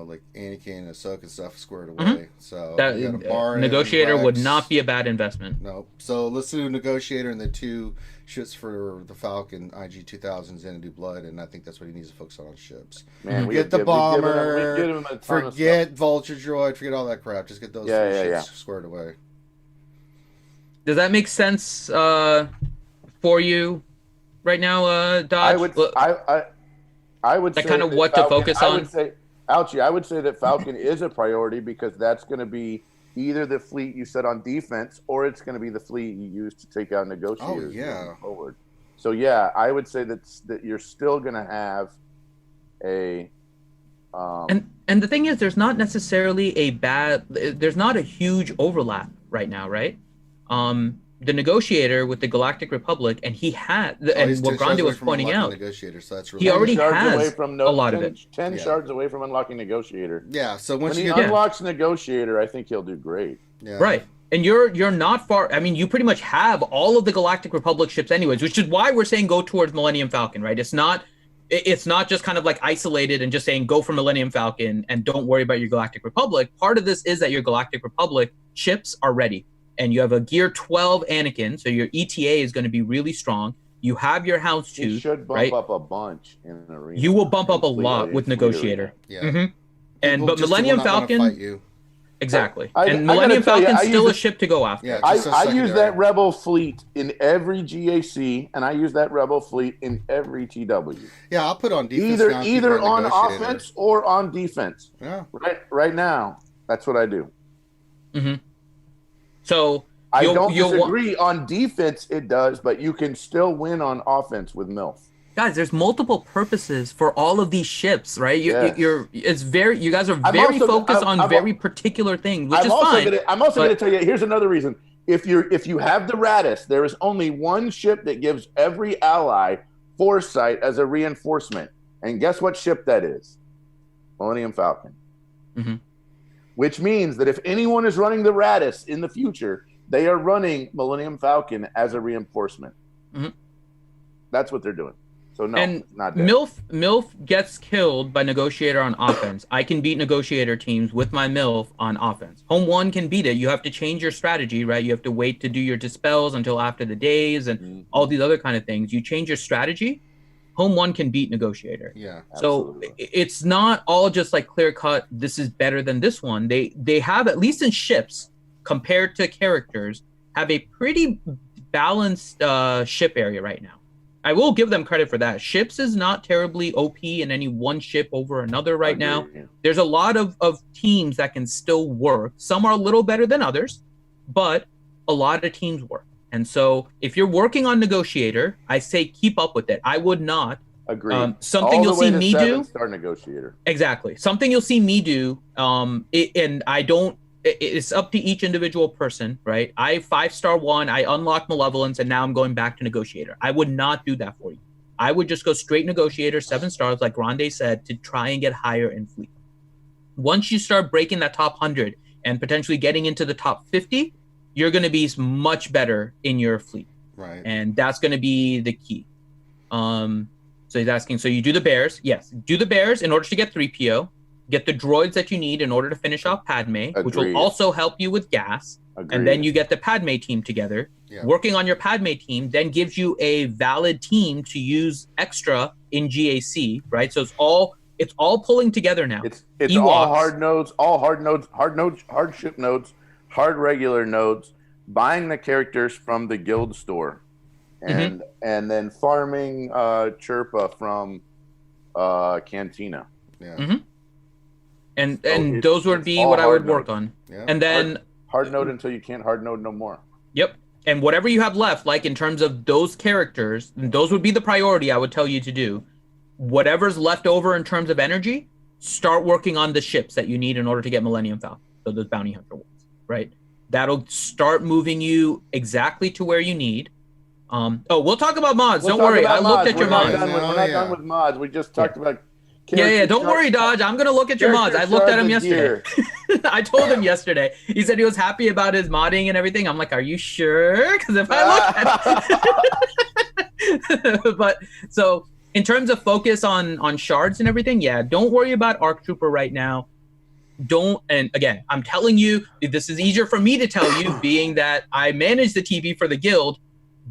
like Anakin and Ahsoka and stuff squared away. So That you got a Baron, negotiator would Rex. not be a bad investment. No. So let's do Negotiator and the 2 ships for the Falcon, IG 2000 Xanadu Blood, and I think that's what he needs to focus on ships. Man, Forget the bomber. We've given him a ton of Forget Vulture Droid. Forget all that crap. Just get those Yeah, three yeah, ships squared away. Does that make sense for you right now, Dodge? I would That say kind of what to focus I on? would say, Ouchie, I would say that Falcon is a priority because that's going to be either the fleet you set on defense or it's going to be the fleet you use to take out negotiators moving forward. So yeah, I would say that you're still going to have a And the thing is, there's not necessarily there's not a huge overlap right now, right? The negotiator with the Galactic Republic, and he had, and he's what 10 shards Grande away was from pointing unlocking out, Negotiator, so that's really he already 10 shards has away from a lot of 10 it. 10 Yeah. shards away from unlocking negotiator. Yeah, so When once he you get unlocks negotiator, I think he'll do great. Right. And you're not far. I mean, you pretty much have all of the Galactic Republic ships anyways, which is why we're saying go towards Millennium Falcon, right? It's not just kind of like isolated and just saying go for Millennium Falcon and don't worry about your Galactic Republic. Part of this is that your Galactic Republic ships are ready. And you have a Gear 12 Anakin, so your ETA is going to be really strong. You have your House 2, He should bump right? up a bunch in an arena. You will bump up a Fleet lot arena, with fleet Negotiator. Yeah. Mhm. People But just Millennium will not wanna fight Falcon, you. exactly. I And gotta Millennium tell you, Falcon's I still use a ship to go after. Yeah, I just a use secondary. that Rebel fleet in every GAC, and I use that Rebel fleet in every TW. Yeah, I'll put on defense. now and keep Either it on Negotiator. offense or on defense. Yeah. Right now, that's what I do. So I you'll- don't you'll wa- disagree on defense. It does, but you can still win on offense with MILF. guys, there's multiple purposes for all of these ships, right? You Yes. you guys are I'm very also- focused on I'm- very particular things, which I'm is also fine. going to tell you. Here's another reason. If you have the Radis, there is only one ship that gives every ally foresight as a reinforcement, and guess what ship that is? Millennium Falcon. Mhm. Which means that if anyone is running the Radis in the future, they are running Millennium Falcon as a reinforcement. Mhm. That's what they're doing. So no, And it's not dead. MILF gets killed by Negotiator on offense. I can beat Negotiator teams with my MILF on offense. Home 1 can beat it. You have to change your strategy, right? You have to wait to do your dispels until after the days and all these other kind of things. You change your strategy, Home 1 can beat Negotiator. Yeah. So Absolutely. it's not all just like clear cut, this is better than this one. They have, at least in ships, compared to characters, have a pretty balanced ship area right now. I will give them credit for that. Ships is not terribly OP in any one ship over another right now. Yeah. There's a lot of teams that can still work. Some are a little better than others, but a lot of teams work. And so if you're working on Negotiator, I say keep up with it. I would not. Agreed. Something All you'll the way see to me 7 do. Star Negotiator. Exactly. Something you'll see me do, and I don't it's up to each individual person, right? I 5-star one, I unlock Malevolence, and now I'm going back to Negotiator. I would not do that for you. I would just go straight Negotiator, 7 stars, like Grande said, to try and get higher in fleet. Once you start breaking that top 100 and potentially getting into the top 50, you're going to be much better in your fleet. Right. And that's going to be the key. So he's asking, so you do the bears? Yes. Do the bears in order to get 3PO. Get the droids that you need in order to finish off Padme, Agreed. which will also help you with gas. Agreed. And then you get the Padme team together. Yeah. Working on your Padme team then gives you a valid team to use extra in GAC, right? So it's all pulling together now. It's Ewoks. all hard nodes, hardship nodes, hard regular nodes, buying the characters from the guild store, and then farming Chirpa from Cantina. Yeah. Mm-hmm. And So those would be all what I would hard work nodes. on. Yeah. And then Hard node until you can't hard node no more. Yep. And whatever you have left, like in terms of those characters, those would be the priority I would tell you to do. Whatever's left over in terms of energy, start working on the ships that you need in order to get Millennium Falcon. So those bounty hunter ones, right? That'll start moving you exactly to where you need. We'll talk about mods. Don't worry. I looked at your mods. We're not done with mods. We just talked about. Yeah. Don't worry, Dodge. I'm gonna look at your mods. I looked at him yesterday. I told him yesterday. He said he was happy about his modding and everything. I'm like, are you sure? Because if I look at it. But so in terms of focus on shards and everything, yeah, don't worry about Arc Trooper right now. And again, I'm telling you, this is easier for me to tell you, being that I manage the TV for the guild.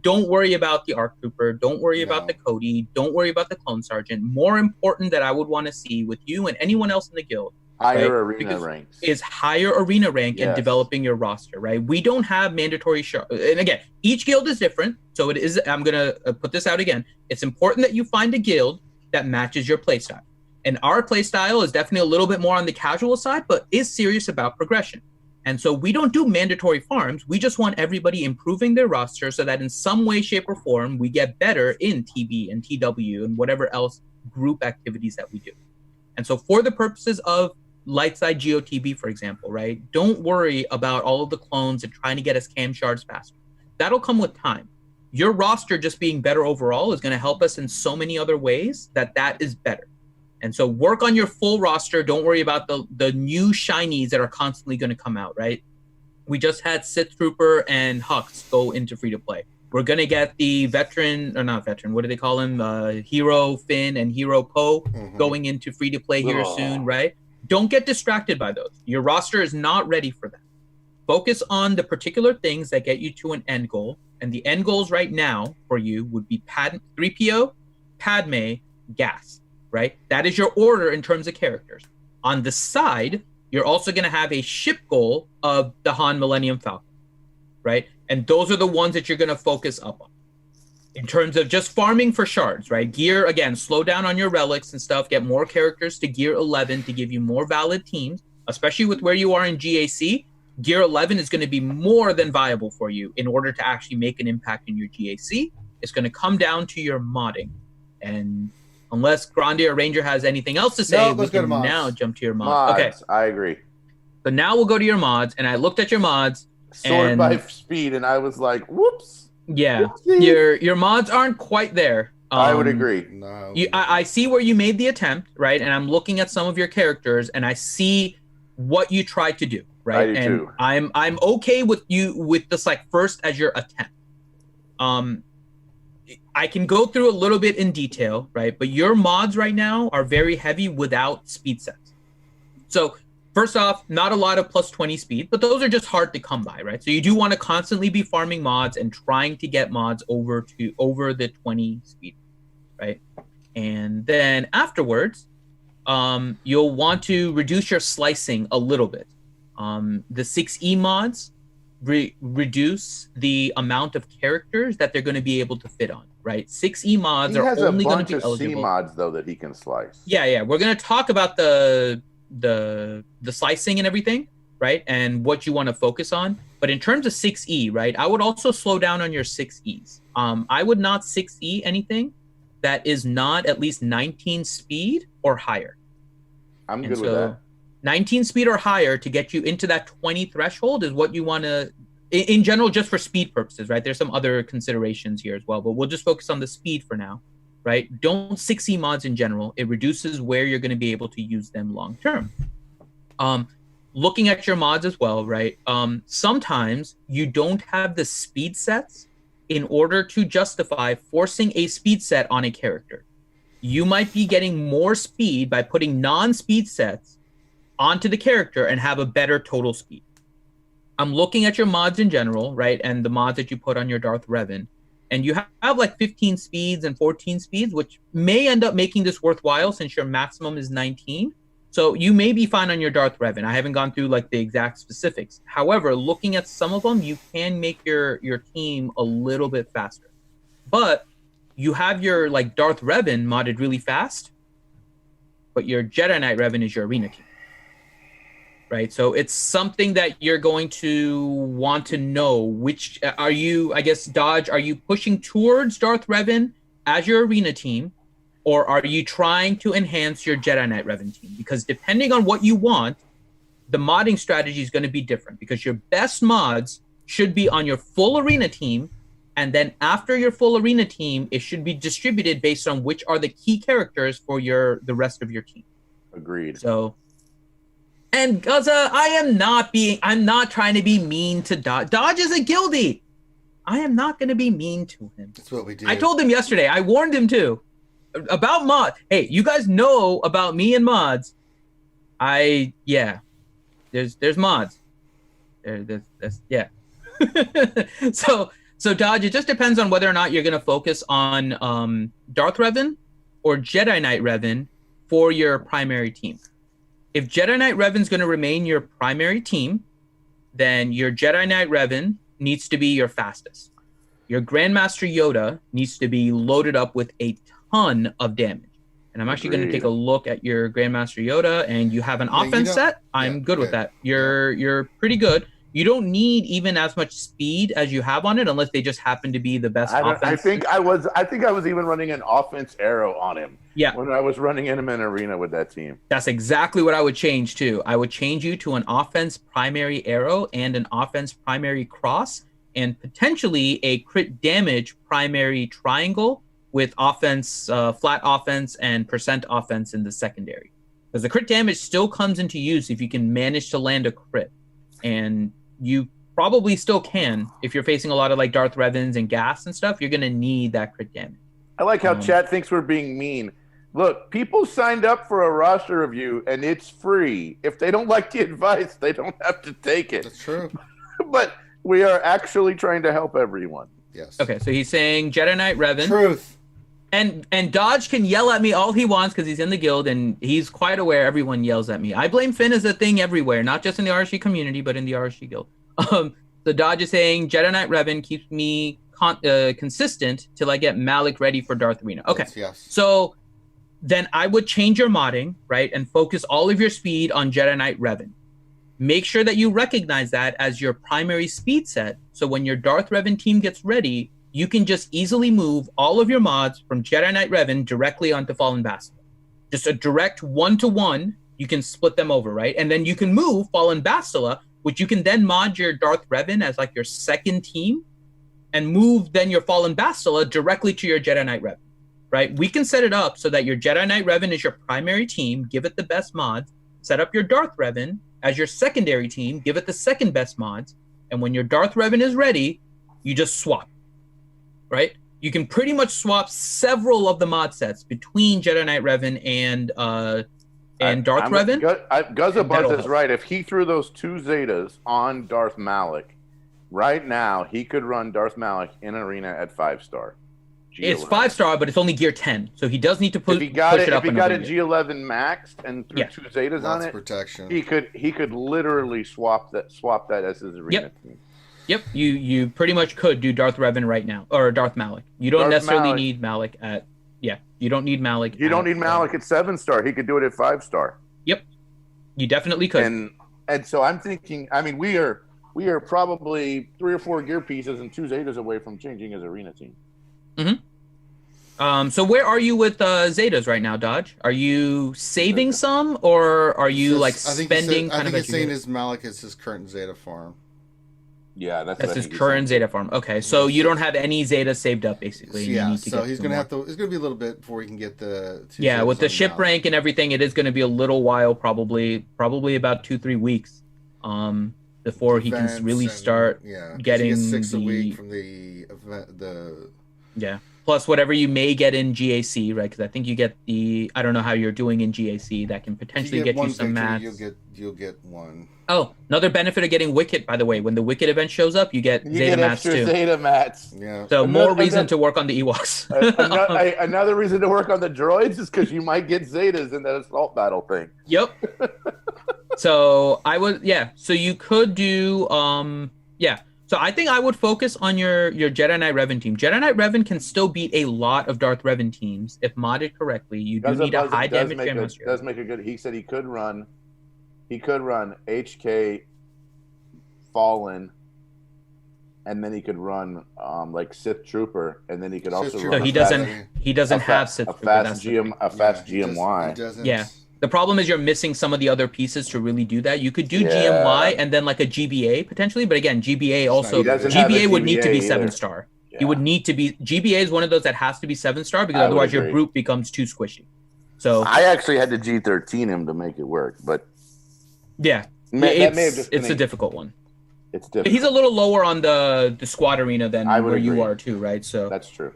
Don't worry about the Arc Trooper. Don't worry about the Cody. Don't worry about the Clone Sergeant. More important that I would want to see with you and anyone else in the guild, higher arena ranks, is higher arena rank and developing your roster, right? We don't have mandatory and again, each guild is different. So it is, I'm going to put this out again. It's important that you find a guild that matches your playstyle. And our playstyle is definitely a little bit more on the casual side, but is serious about progression. And so we don't do mandatory farms. We just want everybody improving their roster so that in some way, shape, or form, we get better in TB and TW and whatever else group activities that we do. And so for the purposes of Lightside GOTB, for example, right? Don't worry about all of the clones and trying to get us cam shards faster. That'll come with time. Your roster just being better overall is going to help us in so many other ways that is better. And so work on your full roster. Don't worry about the new shinies that are constantly going to come out, right? We just had Sith Trooper and Hux go into free-to-play. We're going to get the what do they call him? Hero Finn and Hero Poe going into free-to-play here soon, right? Don't get distracted by those. Your roster is not ready for that. Focus on the particular things that get you to an end goal. And the end goals right now for you would be 3PO, Padme, Gas. Right? That is your order in terms of characters. On the side, you're also going to have a ship goal of the Han Millennium Falcon, right? And those are the ones that you're going to focus up on. In terms of just farming for shards, right? Gear, again, slow down on your relics and stuff. Get more characters to Gear 11 to give you more valid teams, especially with where you are in GAC. Gear 11 is going to be more than viable for you in order to actually make an impact in your GAC. It's going to come down to your modding. And unless Grande or Ranger has anything else to say, we can now jump to your mods. Okay, I agree. So now we'll go to your mods, and I looked at your mods. Sword by speed, and I was like, whoops. Yeah, your mods aren't quite there. I would agree. No. I see where you made the attempt, right? And I'm looking at some of your characters, and I see what you tried to do, right? I do and too. I'm okay with you with this like first as your attempt. I can go through a little bit in detail, right? But your mods right now are very heavy without speed sets. So first off, not a lot of plus 20 speed, but those are just hard to come by, right? So you do want to constantly be farming mods and trying to get mods over the 20 speed, right? And then afterwards, you'll want to reduce your slicing a little bit. The 6E mods reduce the amount of characters that they're going to be able to fit on, right? 6E mods are only going to be eligible. C mods though that he can slice. Yeah. We're going to talk about the slicing and everything, right? And what you want to focus on. But in terms of 6E, right, I would also slow down on your 6Es. I would not 6E anything that is not at least 19 speed or higher. I'm good with that. 19 speed or higher to get you into that 20 threshold is what you want to, in general, just for speed purposes, right? There's some other considerations here as well, but we'll just focus on the speed for now, right? Don't 6E mods in general. It reduces where you're going to be able to use them long term. Looking at your mods as well, right? Sometimes you don't have the speed sets in order to justify forcing a speed set on a character. You might be getting more speed by putting non-speed sets onto the character and have a better total speed. I'm looking at your mods in general, right? And the mods that you put on your Darth Revan. And you have like 15 speeds and 14 speeds, which may end up making this worthwhile since your maximum is 19. So you may be fine on your Darth Revan. I haven't gone through like the exact specifics. However, looking at some of them, you can make your team a little bit faster. But you have your like Darth Revan modded really fast, but your Jedi Knight Revan is your arena team. Right, so it's something that you're going to want to know. Which are you, I guess, Dodge, are you pushing towards Darth Revan as your arena team, or are you trying to enhance your Jedi Knight Revan team? Because depending on what you want, the modding strategy is going to be different, because your best mods should be on your full arena team, and then after your full arena team, it should be distributed based on which are the key characters for the rest of your team. Agreed. So... And Guzza, I'm not trying to be mean to Dodge. Dodge is a guildie. I am not going to be mean to him. That's what we do. I told him yesterday. I warned him too about mod. Hey, you guys know about me and mods. There's mods. Yeah. So Dodge, it just depends on whether or not you're going to focus on Darth Revan or Jedi Knight Revan for your primary team. If Jedi Knight Revan's going to remain your primary team, then your Jedi Knight Revan needs to be your fastest. Your Grandmaster Yoda needs to be loaded up with a ton of damage. And I'm actually going to take a look at your Grandmaster Yoda, and you have an offense set. I'm good with that. You're pretty good. You don't need even as much speed as you have on it, unless they just happen to be the best offense. I think I was even running an offense arrow on him. Yeah. When I was running him in arena with that team. That's exactly what I would change too. I would change you to an offense primary arrow and an offense primary cross, and potentially a crit damage primary triangle with offense, flat offense and percent offense in the secondary. Because the crit damage still comes into use if you can manage to land a crit. And you probably still can if you're facing a lot of like Darth Revans and gas and stuff. You're going to need that crit damage. I like how chat thinks we're being mean. Look, people signed up for a roster review, and it's free. If they don't like the advice, they don't have to take it. That's true. But we are actually trying to help everyone. Yes. Okay, so he's saying Jedi Knight Revan. Truth. And Dodge can yell at me all he wants because he's in the guild, and he's quite aware everyone yells at me. I blame Finn as a thing everywhere, not just in the RSG community, but in the RSG guild. So Dodge is saying Jedi Knight Revan keeps me consistent till I get Malik ready for Darth Arena. Okay, yes. So then I would change your modding, right, and focus all of your speed on Jedi Knight Revan. Make sure that you recognize that as your primary speed set, so when your Darth Revan team gets ready, you can just easily move all of your mods from Jedi Knight Revan directly onto Fallen Bastila. Just a direct one-to-one, you can split them over, right? And then you can move Fallen Bastila, which you can then mod your Darth Revan as like your second team, and move then your Fallen Bastila directly to your Jedi Knight Revan, right? We can set it up so that your Jedi Knight Revan is your primary team, give it the best mods, set up your Darth Revan as your secondary team, give it the second best mods, and when your Darth Revan is ready, you just swap. Right? You can pretty much swap several of the mod sets between Jedi Knight Revan and Darth Revan. Guzza Buzz is right. If he threw those two Zetas on Darth Malik, right now he could run Darth Malik in arena at 5-star. It's 5-star, but it's only gear 10, so he does need to push it up. If he got a G11 maxed and threw two Zetas on it, protection. He could literally swap that as his arena team. Yep, you pretty much could do Darth Revan right now, or Darth Malik. You don't necessarily need Malik at, you don't need Malik. You don't need Malik at 7-star. He could do it at 5-star. Yep, you definitely could. And so I'm thinking, I mean, we are probably 3 or 4 gear pieces and 2 Zetas away from changing his arena team. Mm-hmm. So where are you with Zetas right now, Dodge? Are you saving some, or are you like spending I kind think of? it's saying his Malik is his current Zeta farm. Yeah, That's his current Zeta farm. Okay, so you don't have any Zeta saved up basically. And you need to so get he's gonna have to. It's gonna be a little bit before he can get the. Yeah, with the Zetas on ship Malik. rank and everything, it is going to be a little while, probably about 2-3 weeks, before he can Events really and- start Yeah, 'cause getting he gets 6 a the week from the event. yeah. Plus whatever you may get in GAC, right? Because I think you get the I don't know how you're doing in GAC that can If potentially you get you one some victory, mats. you'll get one. Oh, another benefit of getting Wicket, by the way, when the Wicket event shows up, you get You Zeta get mats extra too. Zeta mats. Yeah. So more Another- reason to work on the Ewoks. Another reason to work on the droids is because you might get Zetas in that assault battle thing. Yep. So I would, yeah. So you could do, yeah. So I think I would focus on your Jedi Knight Revan team. Jedi Knight Revan can still beat a lot of Darth Revan teams if modded correctly. You do need a high damage Grandmaster. Does make a good. He said he could run HK Fallen, and then he could run like Sith Trooper, and then he could also Trooper. run. So he a fast- doesn't have Sith a Trooper, fast that's the GM thing. a fast He GMY. doesn't. Yeah. The problem is you're missing some of the other pieces to really do that. You could do Yeah. GMY and then like a GBA potentially, but again, GBA also He doesn't have GBA a would need to be GBA either. 7-star. Yeah. You would need to be GBA is one of those that has to be 7-star because I would otherwise your agree. brute becomes too squishy. So I actually had to G13 him to make it work, but yeah, that may have it's just been a difficult one. it's difficult. He's a little lower on the squad arena than I would where you agree. are too, right? So That's true.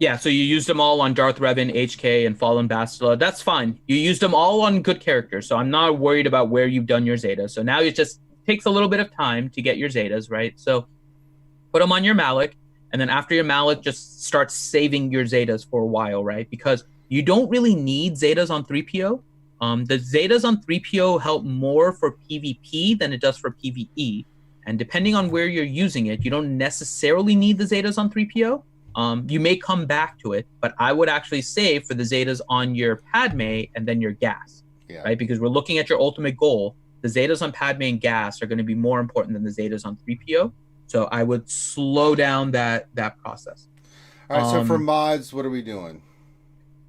yeah, so you used them all on Darth Revan, HK, and Fallen Bastila. That's fine. You used them all on good characters, so I'm not worried about where you've done your Zetas. So now it just takes a little bit of time to get your Zetas, right? So put them on your Malik, and then after your Malik, just start saving your Zetas for a while, right? Because you don't really need Zetas on 3PO. The Zetas on 3PO help more for PvP than it does for PvE. And depending on where you're using it, you don't necessarily need the Zetas on 3PO. You may come back to it, but I would actually save for the Zetas on your Padme and then your gas, right? Because we're looking at your ultimate goal. The Zetas on Padme and gas are going to be more important than the Zetas on 3PO. So I would slow down that process. All right. So for mods, what are we doing?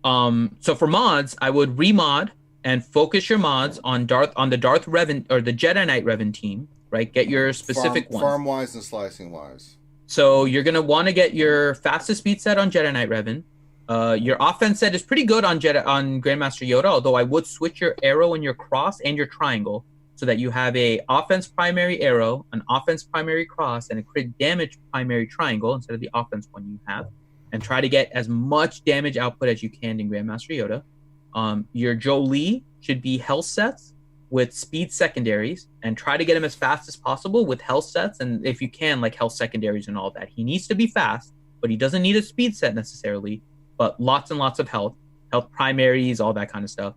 So for mods, I would remod and focus your mods on the Darth Revan or the Jedi Knight Revan team, right? Get your specific ones. Farm wise and slicing wise. So you're going to want to get your fastest speed set on Jedi Knight Revan. Your offense set is pretty good on Grandmaster Yoda, although I would switch your arrow and your cross and your triangle so that you have a offense primary arrow, an offense primary cross, and a crit damage primary triangle instead of the offense one you have. And try to get as much damage output as you can in Grandmaster Yoda. Your Jolee should be health sets with speed secondaries, and try to get him as fast as possible with health sets, and if you can, like health secondaries and all that. He needs to be fast, but he doesn't need a speed set necessarily, but lots and lots of health primaries, all that kind of stuff.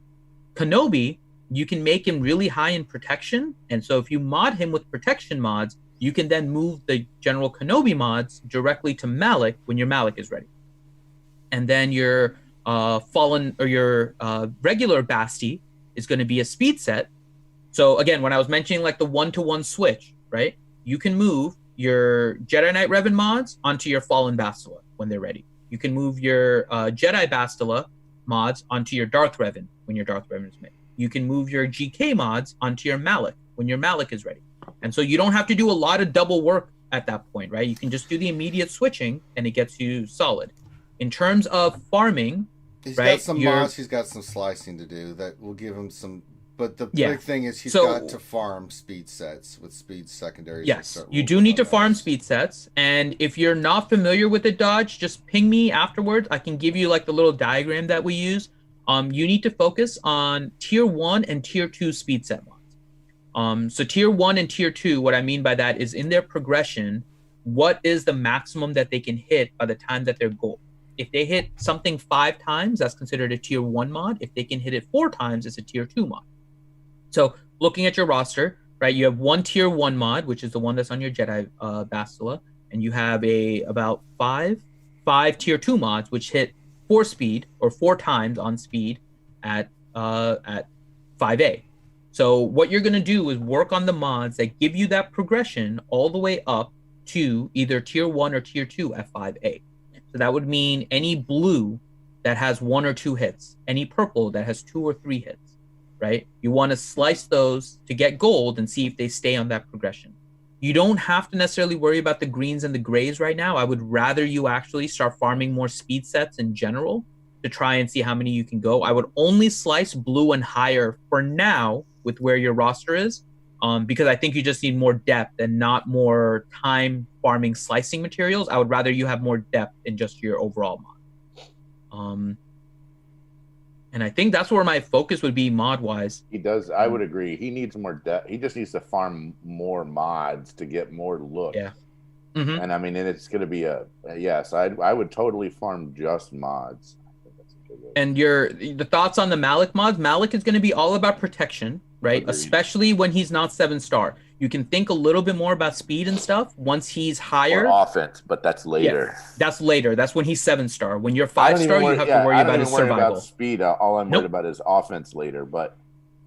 Kenobi, you can make him really high in protection, and so if you mod him with protection mods, you can then move the general Kenobi mods directly to Malik when your Malik is ready. And then your fallen or your regular Basti is going to be a speed set. So again, when I was mentioning like the 1-to-1 switch, right? You can move your Jedi Knight Revan mods onto your Fallen Bastila when they're ready. You can move your Jedi Bastila mods onto your Darth Revan when your Darth Revan is made. You can move your GK mods onto your Malik when your Malik is ready. And so you don't have to do a lot of double work at that point, right? You can just do the immediate switching and it gets you solid. In terms of farming, He's right, got some mods. He's got some slicing to do that will give him some. But the big thing is he's got to farm speed sets with speed secondaries. Yes, you do need to farm speed sets. And if you're not familiar with the Dodge, just ping me afterwards. I can give you like the little diagram that we use. You need to focus on tier 1 and tier 2 speed set mods. So tier 1 and tier 2, what I mean by that is in their progression, what is the maximum that they can hit by the time that they're gold? If they hit something 5 times, that's considered a tier 1 mod. If they can hit it 4 times, it's a tier 2 mod. So looking at your roster, right, you have one tier 1 mod, which is the one that's on your Jedi Bastila, and you have about five tier 2 mods, which hit 4 speed or 4 times on speed at 5A. So what you're going to do is work on the mods that give you that progression all the way up to either tier 1 or tier 2 at 5A. So that would mean any blue that has 1 or 2 hits, any purple that has 2 or 3 hits, right? You want to slice those to get gold and see if they stay on that progression. You don't have to necessarily worry about the greens and the grays right now. I would rather you actually start farming more speed sets in general to try and see how many you can go. I would only slice blue and higher for now with where your roster is, because I think you just need more depth and not more time farming slicing materials. I would rather you have more depth in just your overall mod. And I think that's where my focus would be mod-wise. He does. I would agree. He needs more depth. He just needs to farm more mods to get more looks. Yeah. Mm-hmm. And I mean, and it's going to be a yes. I would totally farm just mods. And the thoughts on the Malik mods? Malik is going to be all about protection, right? Agreed. Especially when he's not 7-star. You can think a little bit more about speed and stuff once he's higher. Or offense, but that's later. Yeah, that's later. That's when he's 7-star. When you're 5-star, you have to worry about his survival. About speed. All I'm worried about is offense later, but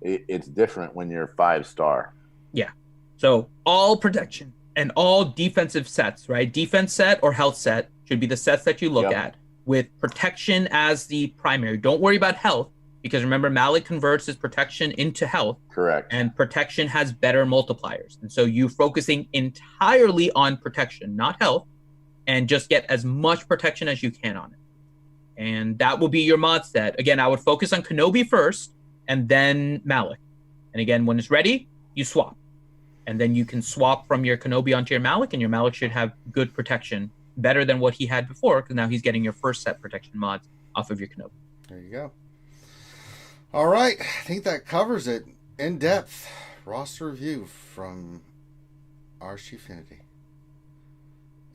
it's different when you're 5-star. Yeah. So all protection and all defensive sets, right? Defense set or health set should be the sets that you look at, with protection as the primary. Don't worry about health, because remember, Malik converts his protection into health. Correct. And protection has better multipliers. And so you focusing entirely on protection, not health, and just get as much protection as you can on it. And that will be your mod set. Again, I would focus on Kenobi first and then Malik. And again, when it's ready, you swap. And then you can swap from your Kenobi onto your Malik, and your Malik should have good protection, better than what he had before, because now he's getting your first set protection mods off of your Kenobi. There you go. All right. I think that covers it. In depth roster review from RSG Finity.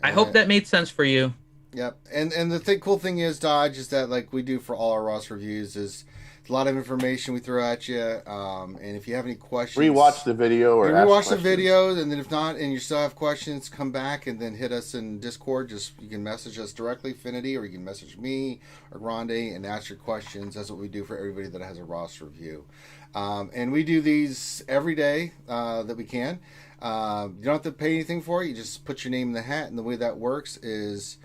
I hope that made sense for you. Yep. And the cool thing is, Dodge, is that like we do for all our roster reviews, is a lot of information we throw at you. And if you have any questions, rewatch the video or rewatch the videos, and then if not, and you still have questions, come back and then hit us in Discord. Just you can message us directly, Finity, or you can message me or Grande and ask your questions. That's what we do for everybody that has a roster review. And we do these every day that we can. You don't have to pay anything for it. You just put your name in the hat, and the way that works is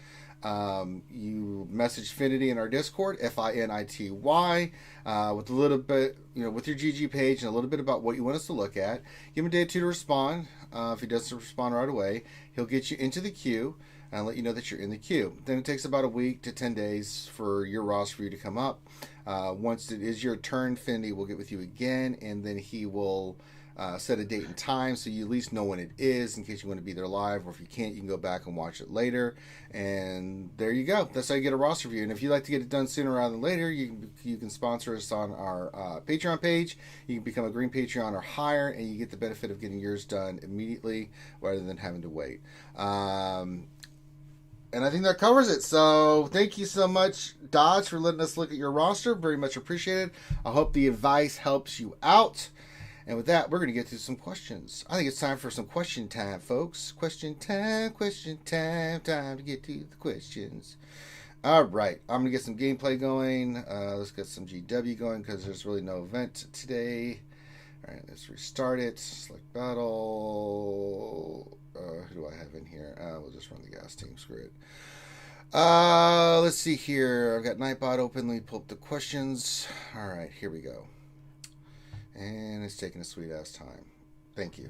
you message Finity in our Discord, Finity, with a little bit, with your GG page and a little bit about what you want us to look at. Give him a day or two to respond. If he doesn't respond right away, he'll get you into the queue and let you know that you're in the queue. Then it takes about a week to 10 days for your roster review to come up. Once it is your turn, Finity will get with you again, and then he will set a date and time so you at least know when it is, in case you want to be there live, or if you can't, you can go back and watch it later. And there you go. That's how you get a roster review. And if you'd like to get it done sooner rather than later, you can sponsor us on our Patreon page. You can become a green Patreon or higher, and you get the benefit of getting yours done immediately rather than having to wait. And I think that covers it. So thank you so much, Dodge, for letting us look at your roster. Very much appreciated. I hope the advice helps you out. And with that, we're going to get to some questions. I think it's time for some question time, folks. Question time to get to the questions. All right, I'm going to get some gameplay going. Let's get some GW going, because there's really no event today. All right, let's restart it. Select battle. Who do I have in here? We'll just run the gas team. Screw it. Let's see here. I've got Nightbot open. Let me pull up the questions. All right, here we go. And it's taking a sweet-ass time. Thank you.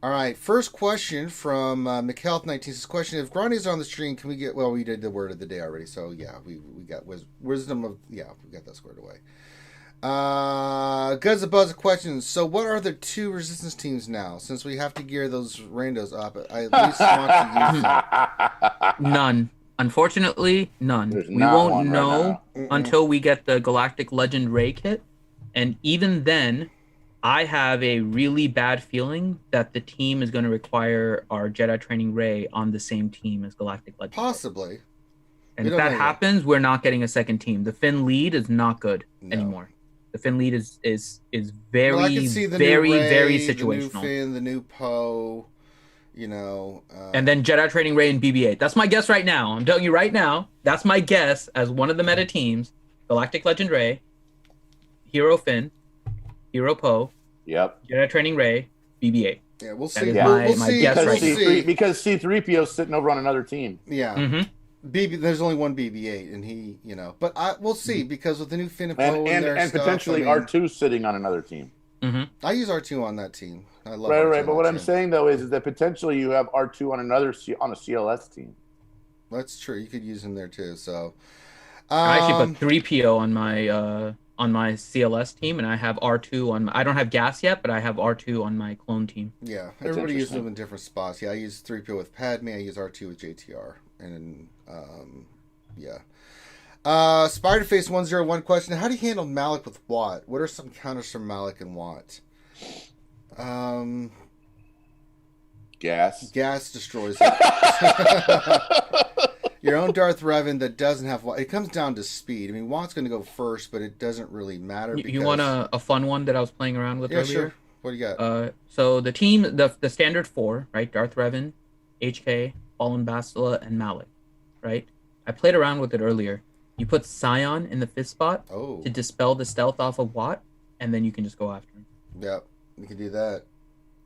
All right, first question from McHealth19 says, question, if Grande's on the stream, can we get, well, we did the word of the day already, so yeah, we got wisdom of, yeah, we got that squared away. Guns a buzz of questions. So what are the 2 resistance teams now? Since we have to gear those randos up, I at least want to use them. None. Unfortunately, none. We won't know until we get the Galactic Legend Ray kit. And even then, I have a really bad feeling that the team is going to require our Jedi Training Ray on the same team as Galactic Legend. Possibly. And if that happens, we're not getting a second team. The Finn lead is not good anymore. The Finn lead is very, well, I can see the very, new Ray, very situational. The new Finn, the new Poe, and then Jedi Training Ray and BB-8. That's my guess right now. I'm telling you right now, that's my guess as one of the meta teams. Galactic Legend Ray, Hero Finn, Hero Poe, Jedi Training Ray, BB-8. Yeah, we'll see. That is my guess right now. Because C-3PO's sitting over on another team. Yeah. Mm-hmm. There's only one BB-8, and he, but we'll see because with the new Finn and potentially R2 sitting on another team. Mm-hmm. I use R2 on that team. I love right. But what I'm saying though is that potentially you have R2 on a CLS team. That's true. You could use him there too. So I actually put 3PO on my CLS team, and I have R2 on. I don't have gas yet, but I have R2 on my clone team. Yeah, everybody uses them in different spots. Yeah, I use 3PO with Padme. I use R2 with JTR, and yeah. Spiderface 101 question: how do you handle Malik with Watt? What are some counters from Malik and Watt? Gas. Gas destroys it. Your own Darth Revan that doesn't have Watt. It comes down to speed. I mean, Watt's going to go first, but it doesn't really matter. You want a fun one that I was playing around with earlier? Sure. What do you got? So the team, the standard 4, right? Darth Revan, HK, Fallen Bastila, and Malik, right? I played around with it earlier. You put Scion in the 5th spot to dispel the stealth off of Watt, and then you can just go after him. Yeah, you can do that.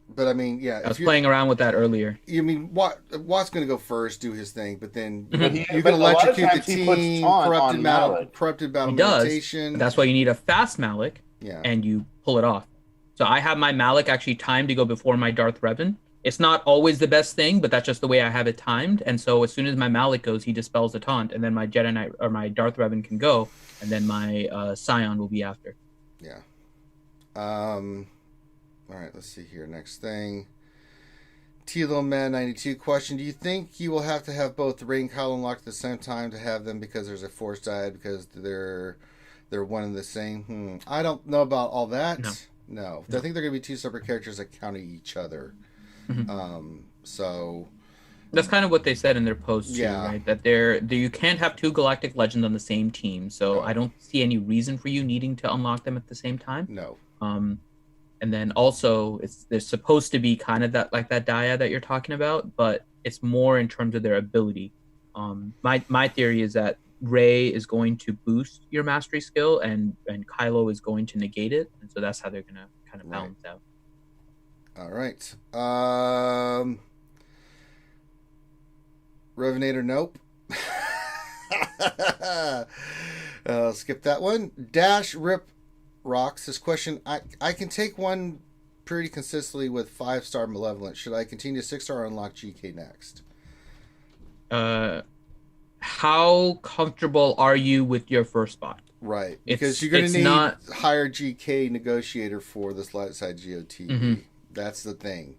But I mean, yeah. I was playing around with that earlier. You mean Watt's going to go first, do his thing, but then you can electrocute the team, corrupted battle meditation. That's why you need a fast Malik, and you pull it off. So I have my Malik actually timed to go before my Darth Revan. It's not always the best thing, but that's just the way I have it timed. And so as soon as my Malik goes, he dispels the taunt, and then my Jedi Knight or my Darth Revan can go, and then my Scion will be after. Yeah. All right, let's see here. Next thing. T-Little-Man92 question. Do you think you will have to have both Rey and Kylo unlocked at the same time to have them because there's a Force diet because they're one and the same? I don't know about all that. No. I think they're going to be two separate characters that counter each other. Mm-hmm. So that's kind of what they said in their post too, right? That you can't have two Galactic Legends on the same team. So I don't see any reason for you needing to unlock them at the same time. No. And then also, there's supposed to be kind of that dyad that you're talking about, but it's more in terms of their ability. My theory is that Rey is going to boost your mastery skill, and Kylo is going to negate it, and so that's how they're gonna kind of balance out. All right. Revenator, nope. Skip that one. Dash Rip Rocks, this question, I can take one pretty consistently with 5-star Malevolent. Should I continue 6-star or unlock GK next? How comfortable are you with your first spot? Right, because you're going to need higher GK negotiator for this light side GOT. Mm-hmm. That's the thing.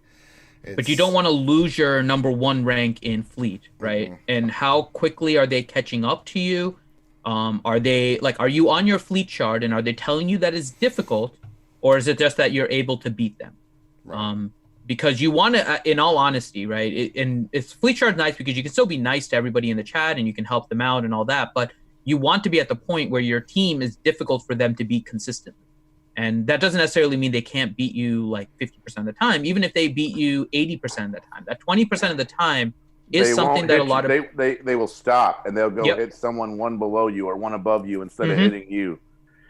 But you don't want to lose your number 1 rank in fleet, right? Mm-hmm. And how quickly are they catching up to you? Are you on your fleet chart and are they telling you that it's difficult, or is it just that you're able to beat them? Right. Because you want to, in all honesty, right? It's fleet chart's nice because you can still be nice to everybody in the chat and you can help them out and all that, but you want to be at the point where your team is difficult for them to beat consistently. And that doesn't necessarily mean they can't beat you like 50% of the time, even if they beat you 80% of the time. That 20% of the time is something that a lot of they will stop and they'll go hit someone one below you or one above you instead of hitting you,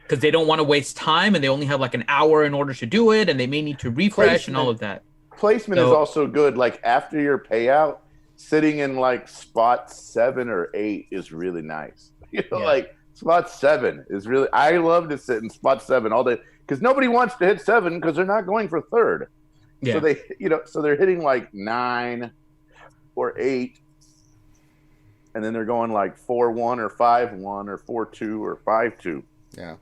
because they don't want to waste time and they only have like an hour in order to do it, and they may need to refresh and all of that. Placement is also good. Like after your payout, sitting in like spot 7 or 8 is really nice. Like spot 7 is really. I love to sit in spot 7 all day because nobody wants to hit 7 because they're not going for 3rd. Yeah. So they, so they're hitting like 9. Or 8, and then they're going like 4-1 or 5-1 or 4-2 or 5-2. Yeah.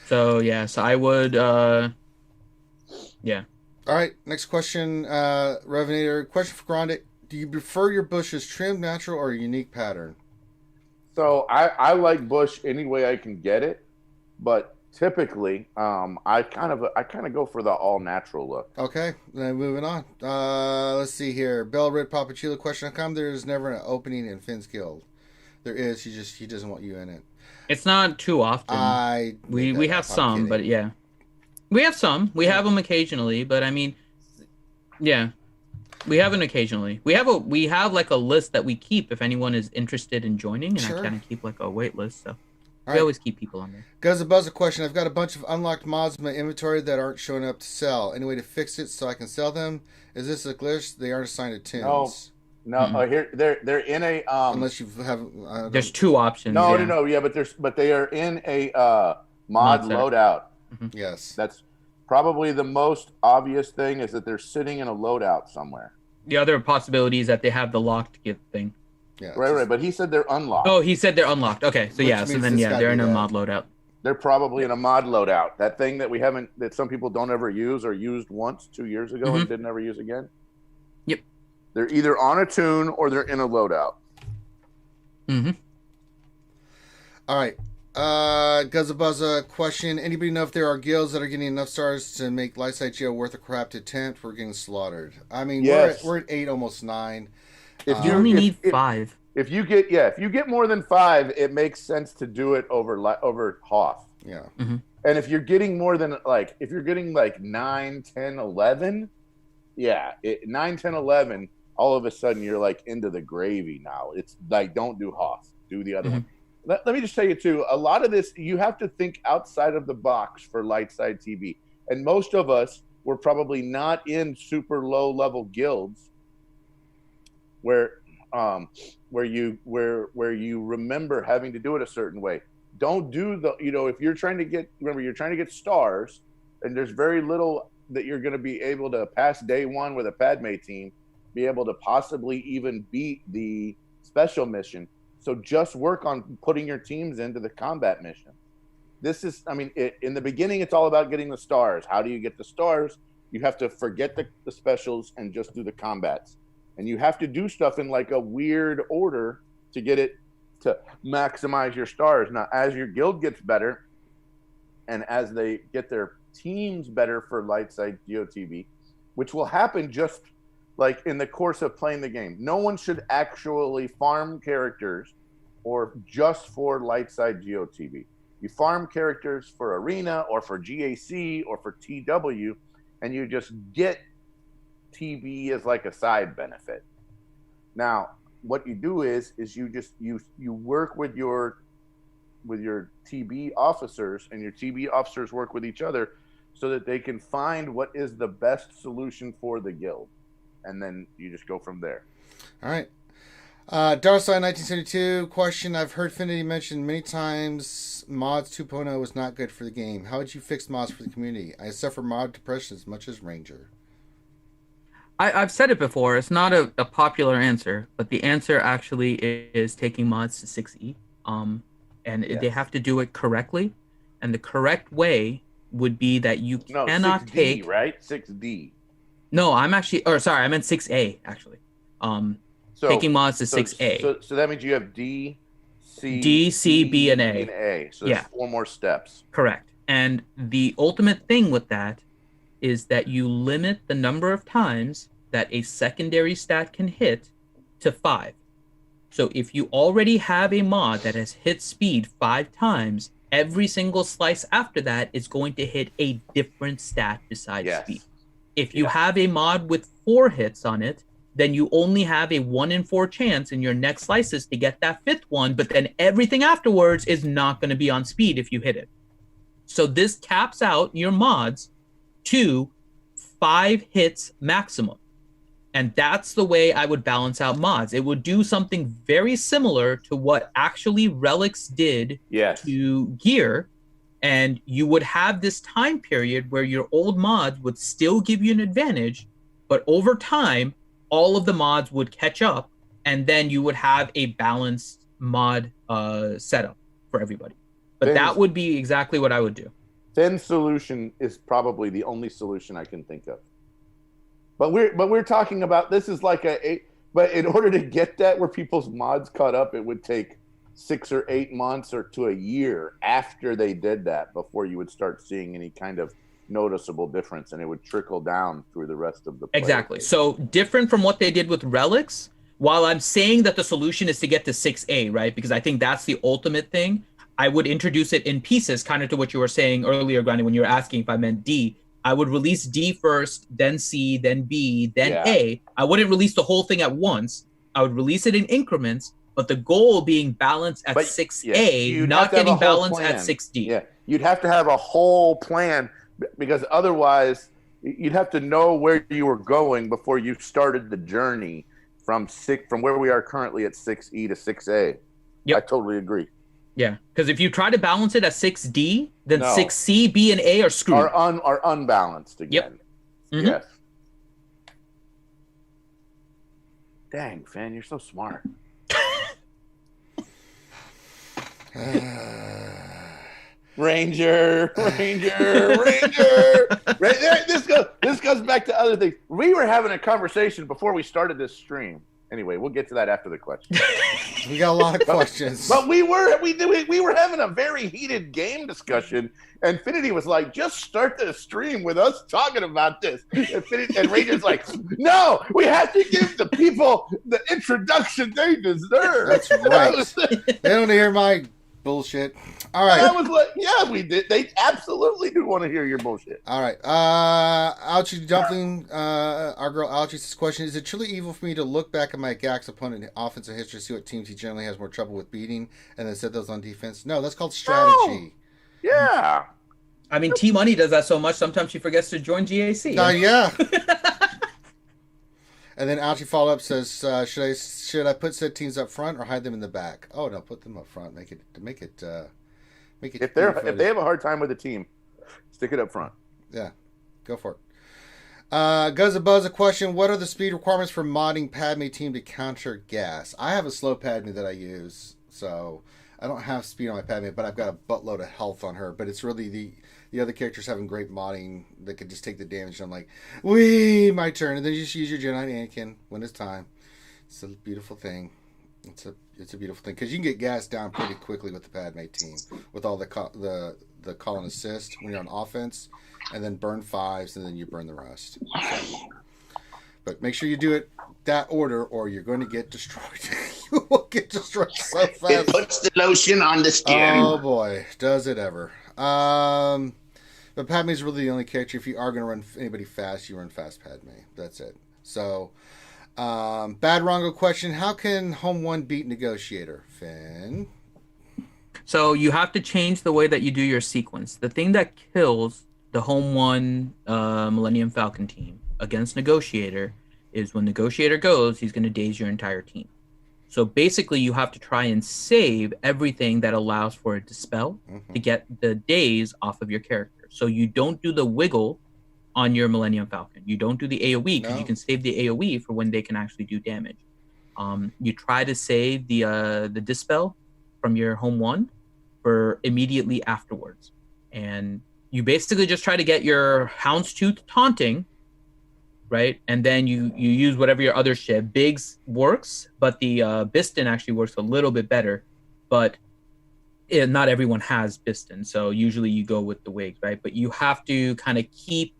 So I would, All right, next question, Revenator. Question for Grande: do you prefer your bushes trimmed, natural, or a unique pattern? So I like bush any way I can get it, but typically, I kind of go for the all natural look. Okay, then moving on. Let's see here. Bell Red Papachula question: how come there's never an opening in Finn's guild? There is. He doesn't want you in it. It's not too often. We have some, but yeah, we have some. We have them occasionally, but I mean, yeah, we have them occasionally. We have like a list that we keep if anyone is interested in joining, and I kind of keep like a wait list. So. We always keep people on there. Guys, a buzzer question. I've got a bunch of unlocked mods in my inventory that aren't showing up to sell. Any way to fix it so I can sell them? Is this a glitch? They aren't assigned to tunes. No, here they're in a Unless you have, There's two options. no, yeah, but they are in a mod set. loadout. Yes, That's probably the most obvious thing, is that they're sitting in a loadout somewhere. The other possibility is that they have the locked gift thing. yeah, Right. But he said they're unlocked. Oh, he said they're unlocked. Okay, so Which so means then it's gotta they're be in a that. mod loadout. They're probably in a mod loadout. That thing that some people don't ever use, or used once 2 years ago and didn't ever use again. Yep. They're either on a tune or they're in a loadout. All right. Guzzabuzza question. Anybody know if there are guilds that are getting enough stars to make Lightside Geo worth a crap to tempt? We're getting slaughtered. I mean, Yes. we're at 8, almost 9. If You only need 5. If you get more than 5, it makes sense to do it over Hoth. Yeah. And if you're getting more than if you're getting 9, 10, 11, 9, 10, 11, all of a sudden you're into the gravy now. It's don't do Hoth, do the other one. Let me just tell you too, a lot of this, you have to think outside of the box for Lightside TV. And most of us were probably not in super low level guilds where you remember having to do it a certain way. Don't do if you're trying to get stars, and there's very little that you're going to be able to pass day 1 with a Padme team, be able to possibly even beat the special mission. So just work on putting your teams into the combat mission. This is, in the beginning, it's all about getting the stars. How do you get the stars? You have to forget the specials and just do the combats. And you have to do stuff in a weird order to get it to maximize your stars. Now, as your guild gets better, and as they get their teams better for Lightside GeoTV, which will happen just in the course of playing the game. No one should actually farm characters or just for Lightside GeoTV. You farm characters for Arena or for GAC or for TW, and you just get TV as a side benefit. Now, what you do is you work with your TB officers, and your TB officers work with each other so that they can find what is the best solution for the guild. And then you just go from there. All right. Darsai 1972 question. I've heard Finity mention many times mods 2.0 was not good for the game. How would you fix mods for the community? I suffer mod depression as much as Ranger. I've said it before. It's not a popular answer, but the answer actually is taking mods to 6E. They have to do it correctly. And the correct way would be that you cannot 6D, take... right? 6D. No, I meant 6A, actually. Taking mods to 6A. So that means you have D, C, B, and A. So there's 4 more steps. Correct. And the ultimate thing with that is that you limit the number of times that a secondary stat can hit to 5. So if you already have a mod that has hit speed 5 times, every single slice after that is going to hit a different stat besides speed. If you have a mod with 4 hits on it, then you only have a 1 in 4 chance in your next slices to get that 5th one, but then everything afterwards is not going to be on speed if you hit it. So this caps out your mods to 5 hits maximum. And that's the way I would balance out mods. It would do something very similar to what actually Relics did to Gear. And you would have this time period where your old mods would still give you an advantage, but over time, all of the mods would catch up, and then you would have a balanced mod setup for everybody. But that would be exactly what I would do. Thin solution is probably the only solution I can think of. But we're talking about, this is but in order to get that where people's mods caught up, it would take 6 or 8 months or to a year after they did that before you would start seeing any kind of noticeable difference, and it would trickle down through the rest of the player. Exactly. So different from what they did with Relics, while I'm saying that the solution is to get to 6A, right? Because I think that's the ultimate thing. I would introduce it in pieces, kind of to what you were saying earlier, Granny, when you were asking if I meant D. I would release D first, then C, then B, then A. I wouldn't release the whole thing at once. I would release it in increments, but the goal being balanced at 6A, not getting balanced at 6D. Yeah, you'd have to have a whole plan, because otherwise you'd have to know where you were going before you started the journey from where we are currently at 6E to 6A. Yep. I totally agree. Yeah, because if you try to balance it at 6D, then No. 6C, B, and A are screwed. Are unbalanced again. Yep. Yes. Dang, Fan, you're so smart. Ranger. This goes back to other things. We were having a conversation before we started this stream. Anyway, we'll get to that after the question. We got a lot of questions. But we were having a very heated game discussion, and Finity was like, "Just start the stream with us talking about this." And Ranger's like, "No, we have to give the people the introduction they deserve." That's right. They don't hear my bullshit. All right. I was like, "Yeah, we did. They absolutely do want to hear your bullshit." All right. Ouchie Dumpling, our girl Ouchie's question: is it truly evil for me to look back at my GAX opponent in offensive history, see what teams he generally has more trouble with beating, and then set those on defense? No, that's called strategy. Yeah. I mean, T Money does that so much, sometimes she forgets to join GAC. Yeah. And then Ouchie follow-up says, should I put said teams up front or hide them in the back? Oh, no, put them up front. Make it. If they have a hard time with the team, stick it up front. Yeah, go for it. Guzzabuzz, a question: what are the speed requirements for modding Padme team to counter gas? I have a slow Padme that I use, so I don't have speed on my Padme, but I've got a buttload of health on her. But it's really the other characters having great modding that could just take the damage. I'm like, wee, my turn, and then you just use your Jedi Anakin when it's time. It's a beautiful thing. It's a beautiful thing because you can get gassed down pretty quickly with the Padme team with all the call and assist when you're on offense, and then burn 5s and then you burn the rest. But make sure you do it that order, or you're going to get destroyed. You will get destroyed so fast. It puts the lotion on the skin. Oh boy, does it ever! But Padme is really the only character. If you are going to run anybody fast, you run fast Padme. That's it. So. Bad Rongo question: how can Home 1 beat Negotiator? Finn? So you have to change the way that you do your sequence. The thing that kills the Home 1 Millennium Falcon team against Negotiator is when Negotiator goes, he's going to daze your entire team. So basically, you have to try and save everything that allows for a dispel to get the daze off of your character. So you don't do the wiggle on your Millennium Falcon. You don't do the AoE because you can save the AoE for when they can actually do damage. You try to save the dispel from your Home 1 for immediately afterwards. And you basically just try to get your Houndstooth taunting, right? And then you use whatever your other shit. Biggs works, but the Biston actually works a little bit better. But not everyone has Biston, so usually you go with the Wigs, right? But you have to kind of keep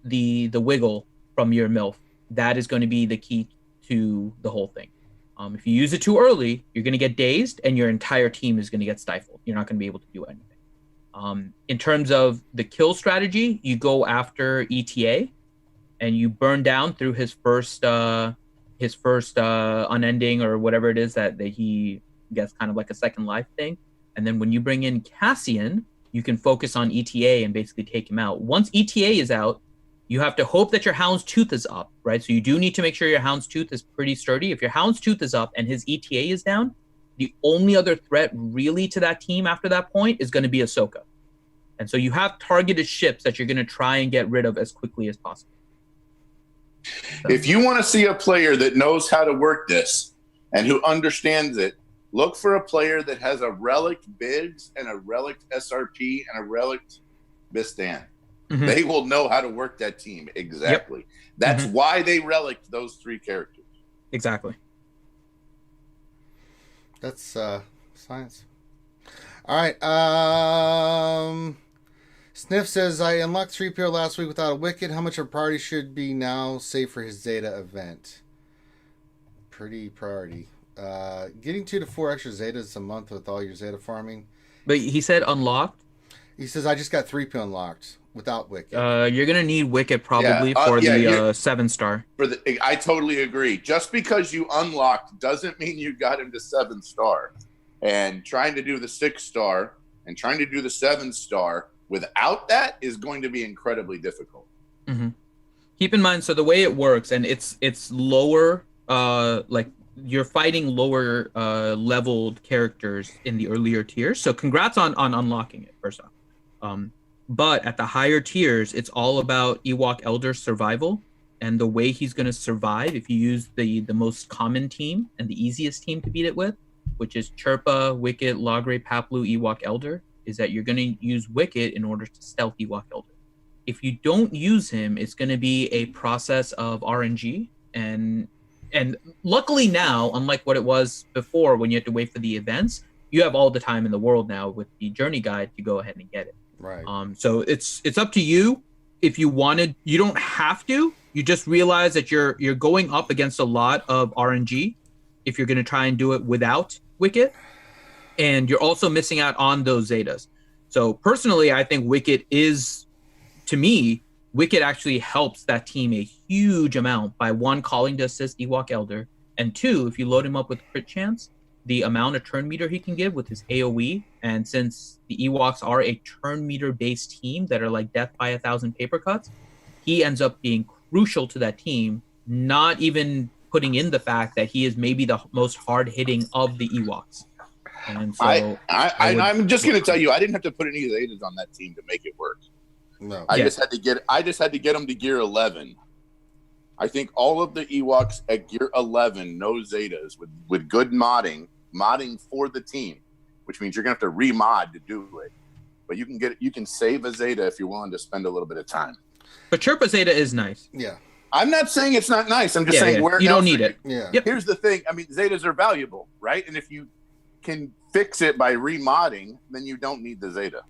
the wiggle from your MILF. That is going to be the key to the whole thing. If you use it too early, you're going to get dazed and your entire team is going to get stifled. You're not going to be able to do anything. In terms of the kill strategy, you go after ETA and you burn down through his first unending or whatever it is that he gets kind of like a second life thing. And then when you bring in Cassian, you can focus on ETA and basically take him out. Once ETA is out, you have to hope that your Houndstooth is up, right? So you do need to make sure your Houndstooth is pretty sturdy. If your Houndstooth is up and his ETA is down, the only other threat really to that team after that point is going to be Ahsoka. And so you have targeted ships that you're going to try and get rid of as quickly as possible. So. If you want to see a player that knows how to work this and who understands it, look for a player that has a relict Biggs and a relict SRP and a relict Bistan. Mm-hmm. They will know how to work that team. Exactly. Yep. That's why they relict those 3 characters. Exactly. That's science. All right. Sniff says, I unlocked 3PO last week without a wicket. How much of a priority should be now, save for his Zeta event? Pretty priority. Getting 2 to 4 extra Zetas a month with all your Zeta farming. But he said unlocked? He says, I just got 3PO unlocked without wicket. You're going to need wicket probably for the 7-star. I totally agree. Just because you unlocked doesn't mean you got him to 7-star. And trying to do the 6-star and trying to do the 7-star without that is going to be incredibly difficult. Mm-hmm. Keep in mind, so the way it works, and it's lower like you're fighting lower leveled characters in the earlier tiers. So congrats on unlocking it first off. But at the higher tiers, it's all about Ewok Elder survival and the way he's going to survive if you use the most common team and the easiest team to beat it with, which is Chirpa, Wicket, Logray, Paplu, Ewok Elder, is that you're going to use Wicket in order to stealth Ewok Elder. If you don't use him, it's going to be a process of RNG. And luckily now, unlike what it was before when you had to wait for the events, you have all the time in the world now with the journey guide to go ahead and get it. Right. So it's up to you. If you wanted, you don't have to. You just realize that you're going up against a lot of RNG if you're going to try and do it without Wicket, and you're also missing out on those Zetas. So personally, I think Wicket actually helps that team a huge amount by one, calling to assist Ewok Elder, and two, if you load him up with crit chance, the amount of turn meter he can give with his AoE, and since the Ewoks are a turn meter based team that are like death by 1,000 paper cuts, he ends up being crucial to that team, not even putting in the fact that he is maybe the most hard hitting of the Ewoks. And so I'm just going to tell you, I didn't have to put any Zetas on that team to make it work. No. I just had to get them to gear 11. I think all of the Ewoks at gear 11 know Zetas with good modding for the team, which means you're gonna have to remod to do it. But you can save a Zeta if you're willing to spend a little bit of time. But Chirpa Zeta is nice. Yeah. I'm not saying it's not nice. I'm just saying where you don't need it. Yeah. Yep. Here's the thing. I mean, Zetas are valuable, right? And if you can fix it by remodding, then you don't need the Zeta.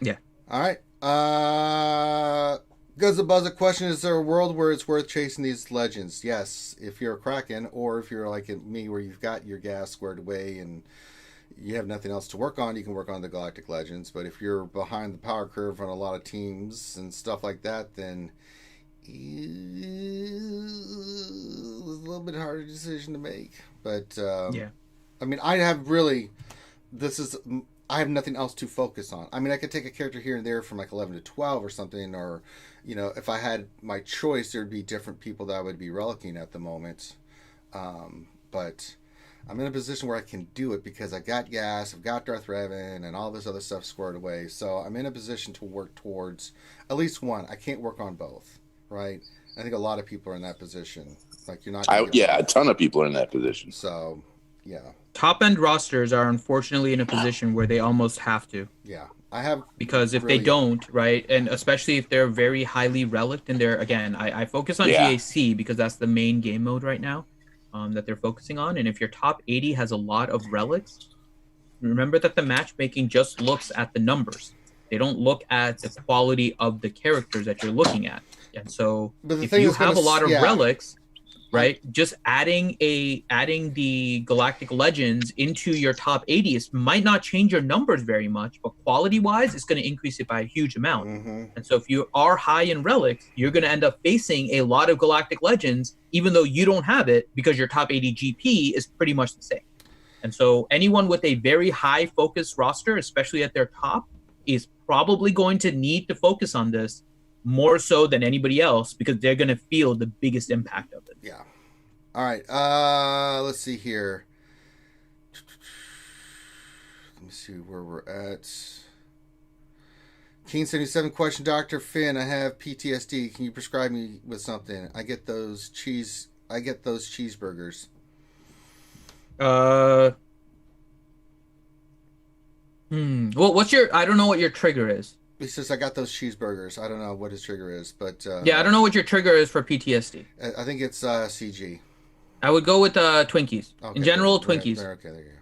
Yeah. All right. Guzza Buzza question: is there a world where it's worth chasing these legends? Yes, if you're a Kraken, or if you're like me, where you've got your gas squared away and you have nothing else to work on, you can work on the Galactic Legends. But if you're behind the power curve on a lot of teams and stuff like that, then it's a little bit harder decision to make. But yeah, I mean, I have nothing else to focus on. I mean, I could take a character here and there from like 11 to 12 or something, or, you know, if I had my choice, there'd be different people that I would be relicking at the moment. But I'm in a position where I can do it because I got gas, I've got Darth Revan, and all this other stuff squared away. So I'm in a position to work towards at least one. I can't work on both, right? I think a lot of people are in that position. Like, you're not. A ton of people are in that position. So, yeah. Top end rosters are unfortunately in a position where they almost have to. Yeah, I have, because if they don't, right, and especially if they're very highly relicked, and they're, again, I focus on GAC because that's the main game mode right now that they're focusing on. And if your top 80 has a lot of relics, remember that the matchmaking just looks at the numbers. They don't look at the quality of the characters that you're looking at. And so if you have a lot of relics, right, just adding the Galactic Legends into your top 80s might not change your numbers very much, but quality wise it's going to increase it by a huge amount. And so if you are high in relics, you're going to end up facing a lot of Galactic Legends even though you don't have it, because your top 80 GP is pretty much the same. And so anyone with a very high focus roster, especially at their top, is probably going to need to focus on this more so than anybody else, because they're going to feel the biggest impact of it. Yeah. All right. Let's see here. Let me see where we're at. Keen 77 question, Dr. Finn. I have PTSD. Can you prescribe me with something? I get those cheeseburgers. Well, what's your? I don't know what your trigger is. He says, I got those cheeseburgers. I don't know what his trigger is, but... yeah, I don't know what your trigger is for PTSD. I think it's CG. I would go with Twinkies. Okay, in general, Twinkies. Okay, there you go.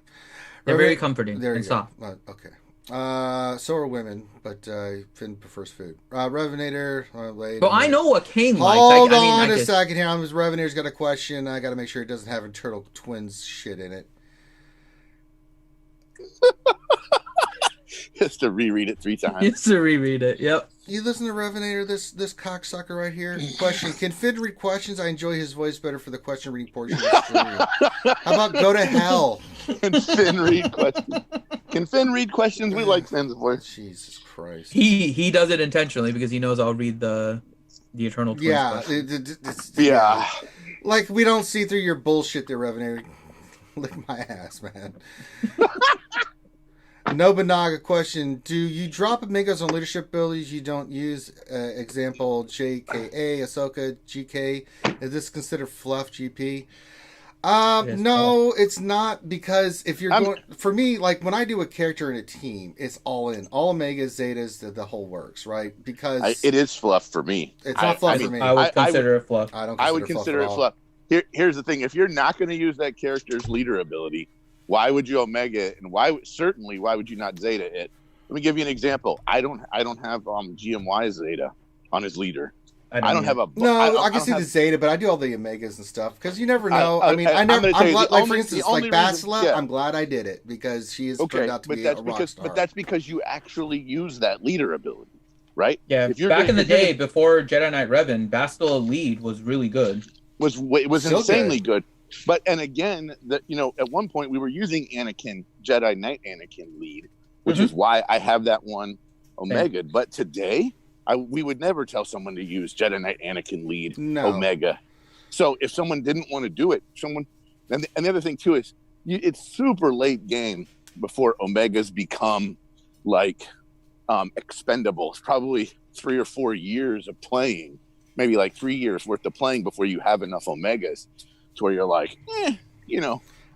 They're very comforting there and soft. Okay. So are women, but Finn prefers food. Revenator. Well, I know what Kane likes. Hold on a second here. Revenator's got a question. I got to make sure it doesn't have a Turtle Twins shit in it. Just to reread it 3 times. Just to reread it, yep. You listen to Revenator, this cocksucker right here. Question: can Finn read questions? I enjoy his voice better for the question reading portion of the stream. How about go to hell? Can Finn read questions? Can Finn read questions? We like Finn's voice. Jesus Christ. He does it intentionally because he knows I'll read the Eternal Twins. Yeah. Yeah. Like, we don't see through your bullshit there, Revenue. Lick my ass, man. Nobunaga question. Do you drop Omegas on leadership abilities you don't use? Example, JKA, Ahsoka, GK. Is this considered fluff GP? No, it's not, because if you're going... For me, like, when I do a character in a team, it's all in. All Omegas, Zetas, the whole works, right? Because... it is fluff for me. It's not fluff for me. I would consider it fluff. I would consider it fluff. Here's the thing. If you're not going to use that character's leader ability, why would you Omega, and why would you not Zeta it? Let me give you an example. I don't have GMY Zeta on his leader. I don't have a... No, I can see the Zeta, but I do all the Omegas and stuff, because you never know. I mean, I'm glad, for instance, like Basila, I'm glad I did it, because she has turned out to be a rock star. But that's because you actually use that leader ability, right? Yeah, back in the day, before Jedi Knight Revan, Bastila lead was really good. Was insanely good. But, and again, at one point we were using Jedi Knight Anakin lead, which is why I have that one Omega. But today, we would never tell someone to use Jedi Knight Anakin lead Omega. So if someone didn't want to do it, and the other thing too is, it's super late game before Omegas become like expendable. It's probably 3 or 4 years of playing, maybe like 3 years worth of playing before you have enough Omegas to where you're like,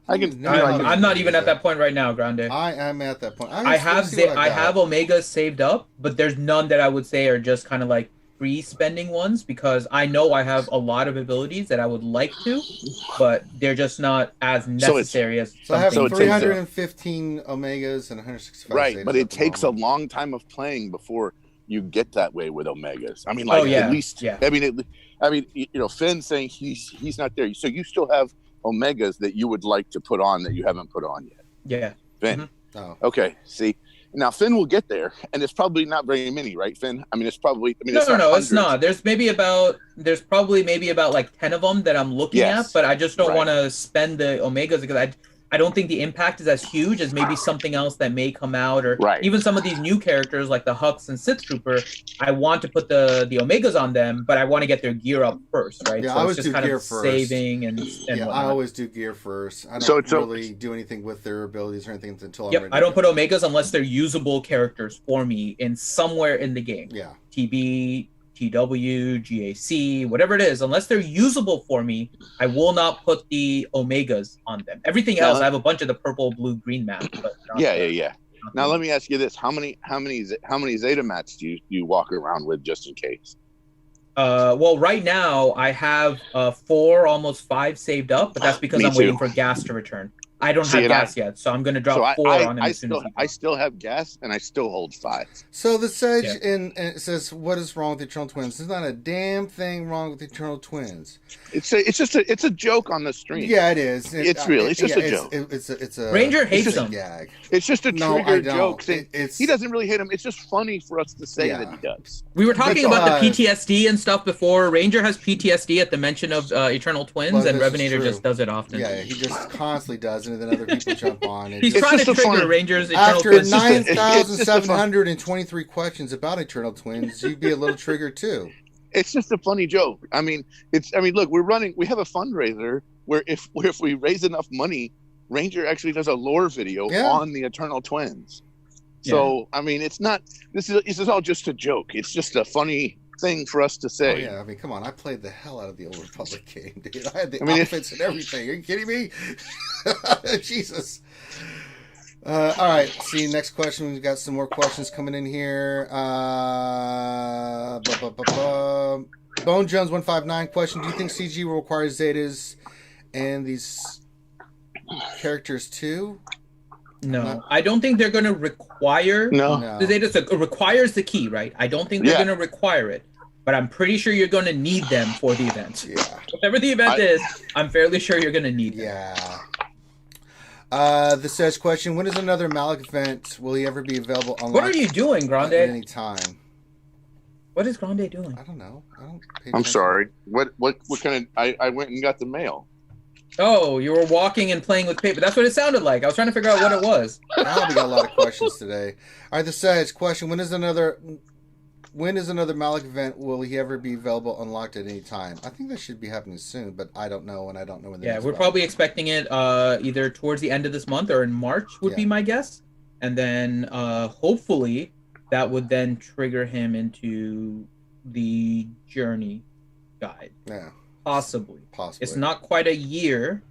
I can. I'm not even at that point right now, Grande. I am at that point. I have Omegas saved up, but there's none that I would say are just kind of like free spending ones, because I know I have a lot of abilities that I would like to, but they're just not as necessary as. So I have 315 Omegas and 165. Right, but it takes a long time of playing before you get that way with Omegas. I mean, like at least. Yeah. I mean, Finn's saying he's not there, so you still have Omegas that you would like to put on that you haven't put on yet. Yeah. Finn. Mm-hmm. Oh. Okay. See, now Finn will get there, and it's probably not very many, right, Finn? I mean, it's probably. No, it's not. There's probably about like 10 of them that I'm looking at, but I just don't want to spend the Omegas, because I don't think the impact is as huge as maybe something else that may come out, or even some of these new characters like the Hux and Sith Trooper. I want to put the Omegas on them, but I want to get their gear up first, right? Yeah, so I always it's just do kind gear of first. Saving and yeah, whatnot. I always do gear first. I don't really do anything with their abilities or anything until I'm ready. I don't put Omegas unless they're usable characters for me in somewhere in the game. Yeah. TB, TW, GAC, whatever it is, unless they're usable for me, I will not put the Omegas on them. Everything else, I have a bunch of the purple, blue, green maps. But Now let me ask you this: how many Zeta mats do you walk around with just in case? Well, right now I have 4, almost 5 saved up, but that's because I'm waiting for gas to return. I don't have gas yet, so I'm going to drop 4 on him as soon as I still have gas, and I still hold 5. So the Sedge it says, "What is wrong with the Eternal Twins?" There's not a damn thing wrong with the Eternal Twins. It's a joke on the stream. Yeah, it is. It's just a joke. It's a Ranger hates them. Gag. It's just a trigger joke. He doesn't really hate him. It's just funny for us to say that he does. We were talking about the PTSD and stuff before. Ranger has PTSD at the mention of Eternal Twins, and Revenator just does it often. Yeah, he just constantly does, and then other people jump on. He's trying to trigger Rangers. After 9,723 questions about Eternal Twins, you'd be a little triggered too. It's just a funny joke. I mean, look, we have a fundraiser where if we raise enough money, Ranger actually does a lore video on the Eternal Twins. So I mean, it's not. This is all just a joke. It's just a funny thing for us to say. Oh, yeah, I mean, come on. I played the hell out of the Old Republic game, dude. I had the outfits and everything. Are you kidding me? Jesus. All right. See, next question. We've got some more questions coming in here. Bone Jones 159 question: do you think CG will require Zetas and these characters too? No, I don't think they're going to require the Zetas. It requires the key, right? I don't think they're going to require it, but I'm pretty sure you're going to need them for the event. Yeah. Whatever the event is, I'm fairly sure you're going to need them. Yeah. The Sedge question: when is another Malik event? Will he ever be available online? What are you doing, Grande? At any time. What is Grande doing? I don't know. I'm sorry. What kind of? I went and got the mail. Oh, you were walking and playing with paper. That's what it sounded like. I was trying to figure out what it was. We got a lot of questions today. All right, the Sedge question: when is another when is another Malik event? Will he ever be available unlocked at any time? I think that should be happening soon, but I don't know, and I don't know when. Yeah, we're probably expecting it either towards the end of this month or in March would be my guess, and then hopefully that would then trigger him into the Journey guide. Yeah, possibly. Possibly. It's not quite a year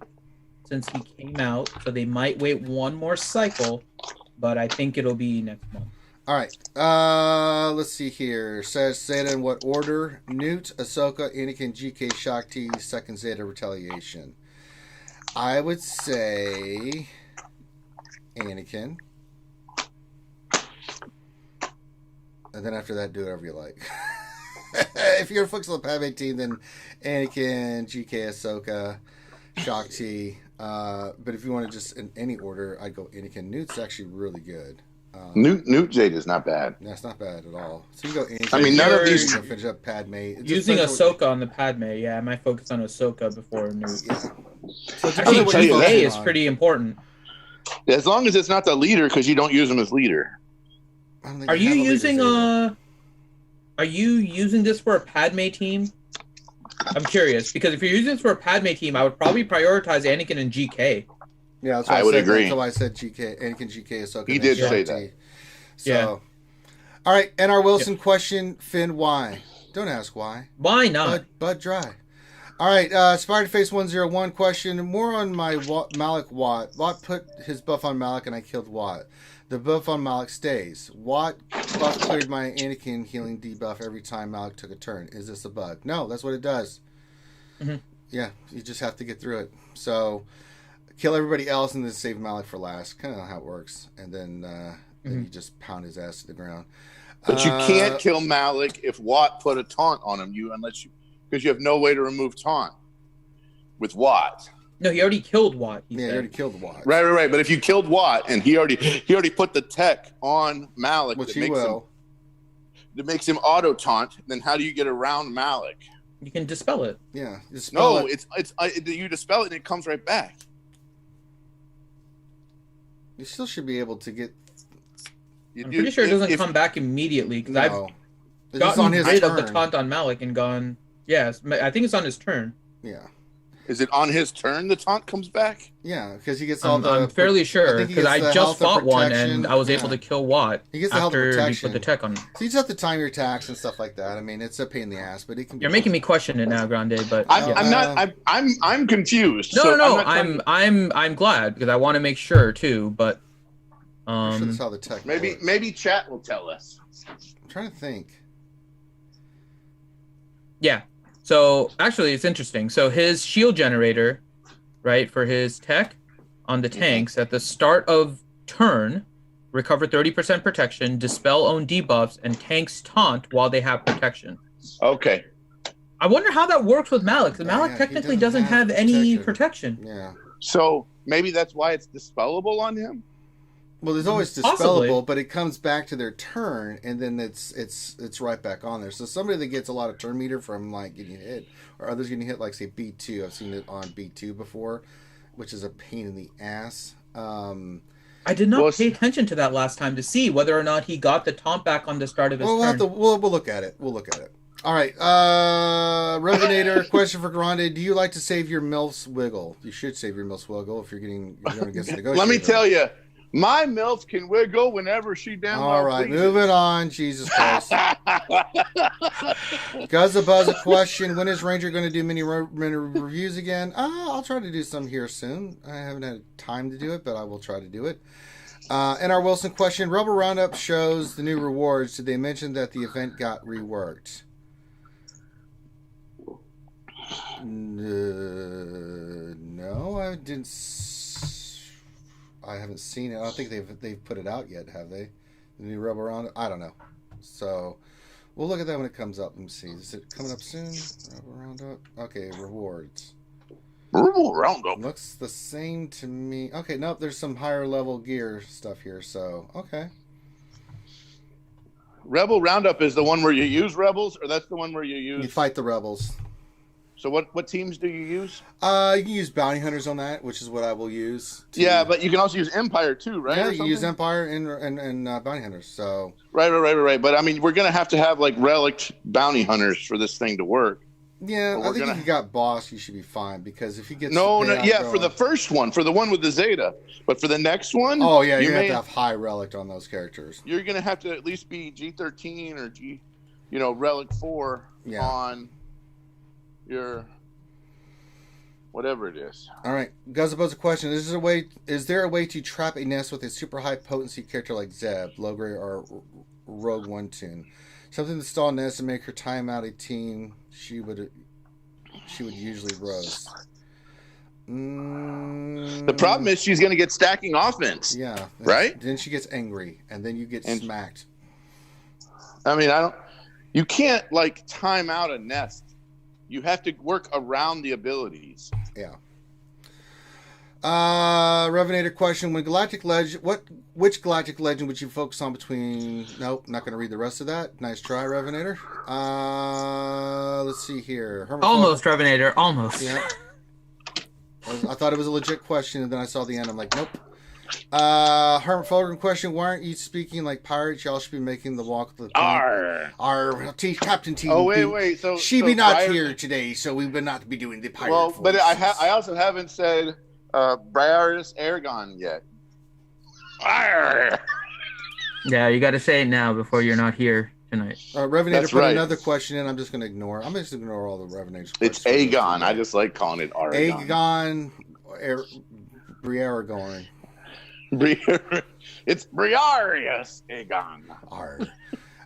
since he came out, so they might wait one more cycle, but I think it'll be next month. All right. Let's see here. Says Zeta in what order? Newt, Ahsoka, Anakin, GK, Shakti, second Zeta Retaliation. I would say Anakin. And then after that, do whatever you like. If you're focused on the Padme team, then Anakin, GK, Ahsoka, Shakti. But if you want to just in any order, I'd go Anakin. Newt's actually really good. Newt Jade is not bad. That's not bad at all. So you go Anakin. I mean, none of these. Finish up Padme. Using Ahsoka on the Padme, yeah, I might focus on Ahsoka before Newt. Yeah. So actually, GK is pretty important. As long as it's not the leader, because you don't use him as leader. Are you using this for a Padme team? I'm curious, because if you're using this for a Padme team, I would probably prioritize Anakin and GK. Yeah, that's what I would agree. That's why I said GK, Anakin, GK, Ahsoka. He did say that. So, yeah. All right, and our Wilson question, Finn, why? Don't ask why. Why not? Bud dry. All right, Spider-Face 101 question. More on my Malik Watt. Watt put his buff on Malik and I killed Watt. The buff on Malik stays. Watt buff cleared my Anakin healing debuff every time Malik took a turn. Is this a bug? No, that's what it does. Mm-hmm. Yeah, you just have to get through it. So, kill everybody else and then save Malik for last. Kind of how it works. And then you just pound his ass to the ground. But you can't kill Malik if Watt put a taunt on him. Because you have no way to remove taunt with Watt. No, he already killed Watt. He already killed Watt. Right. But if you killed Watt and he already put the tech on Malik, which he will, that makes him auto taunt, then how do you get around Malik? You can dispel it. Yeah. You dispel it and it comes right back. You still should be able to get. I'm pretty sure it doesn't come back immediately because I've gotten rid of the taunt on Malik and gone. Yes, I think it's on his turn. Yeah. Is it on his turn the taunt comes back? Yeah, because he gets all the. I'm fairly sure because I just fought one and I was able to kill Watt. He gets the health after protection. He put the tech on him. So you just have to time your attacks and stuff like that. I mean, it's a pain in the ass, but it can. You're making me question it now, Grande. But I'm not. I'm confused. No. I'm glad because I want to make sure too. But I'm sure that's how the tech. Maybe chat will tell us. I'm trying to think. Yeah. So actually, it's interesting. So his shield generator, right, for his tech on the tanks at the start of turn, recover 30% protection, dispel own debuffs, and tanks taunt while they have protection. Okay. I wonder how that works with Malik. Because Malik technically doesn't have any protection. Yeah. So maybe that's why it's dispellable on him. Well, there's always dispellable, but it comes back to their turn, and then it's right back on there. So somebody that gets a lot of turn meter from like getting hit, or others getting hit, like say B2. I've seen it on B2 before, which is a pain in the ass. I did not pay attention to that last time to see whether or not he got the taunt back on the start of his turn. We'll look at it. We'll look at it. All right, Revenator, question for Grande: do you like to save your MILF's wiggle? You should save your MILF's wiggle if you're going against the negotiator. Let me tell you. My MILF can wiggle whenever she down. All right, moving on. Jesus Christ. Guzzabuzz, a question. When is Ranger going to do mini reviews again? I'll try to do some here soon. I haven't had time to do it, but I will try to do it. And our Wilson question. Rebel Roundup shows the new rewards. Did they mention that the event got reworked? No, I didn't. I haven't seen it. I don't think they've put it out yet, have they? The new Rebel Roundup? I don't know. So we'll look at that when it comes up. Let me see. Is it coming up soon? Rebel Roundup. Okay, rewards. Rebel Roundup looks the same to me. Okay, nope. There's some higher level gear stuff here. So okay. Rebel Roundup is the one where you use rebels, or that's the one where you fight the rebels. So what teams do you use? You can use bounty hunters on that, which is what I will use. Yeah, but you can also use Empire too, right? Yeah, you can use Empire and bounty hunters. So right. But I mean, we're gonna have to have like relic bounty hunters for this thing to work. Yeah, I think if you got boss, you should be fine because if he gets for the first one, for the one with the Zeta, but for the next one, you're gonna have to have high relic on those characters. You're gonna have to at least be G13 or relic 4 on your whatever it is. All right, Guzza poses a question: Is there a way to trap a nest with a super high potency character like Zeb, Logray, or Rogue One Tune? Something to stall Nest and make her time out a team she would usually roast. The problem is she's going to get stacking offense. Yeah. Right? Then she gets angry, and then you get smacked. I mean, you can't like time out a Nest. You have to work around the abilities. Yeah. Revenator question: When Galactic Legend, which Galactic Legend would you focus on between? Nope, not going to read the rest of that. Nice try, Revenator. Let's see here. Almost, Revenator. Almost. Yeah. I thought it was a legit question, and then I saw the end. I'm like, nope. Hermit Fulgrim question: Why aren't you speaking like pirates? Y'all should be making the walk of the Captain T. Oh wait. So she be not here today, so we would not be doing the pirate. Well, voices. but I also haven't said Briaris Aragon yet. Yeah, you got to say it now before you're not here tonight. Revenator put another question in. I'm just going to ignore. I'm just going to ignore all the Revenators. It's Aegon. I just like calling it Aragon. Briaragon. It's Briaris Aegon.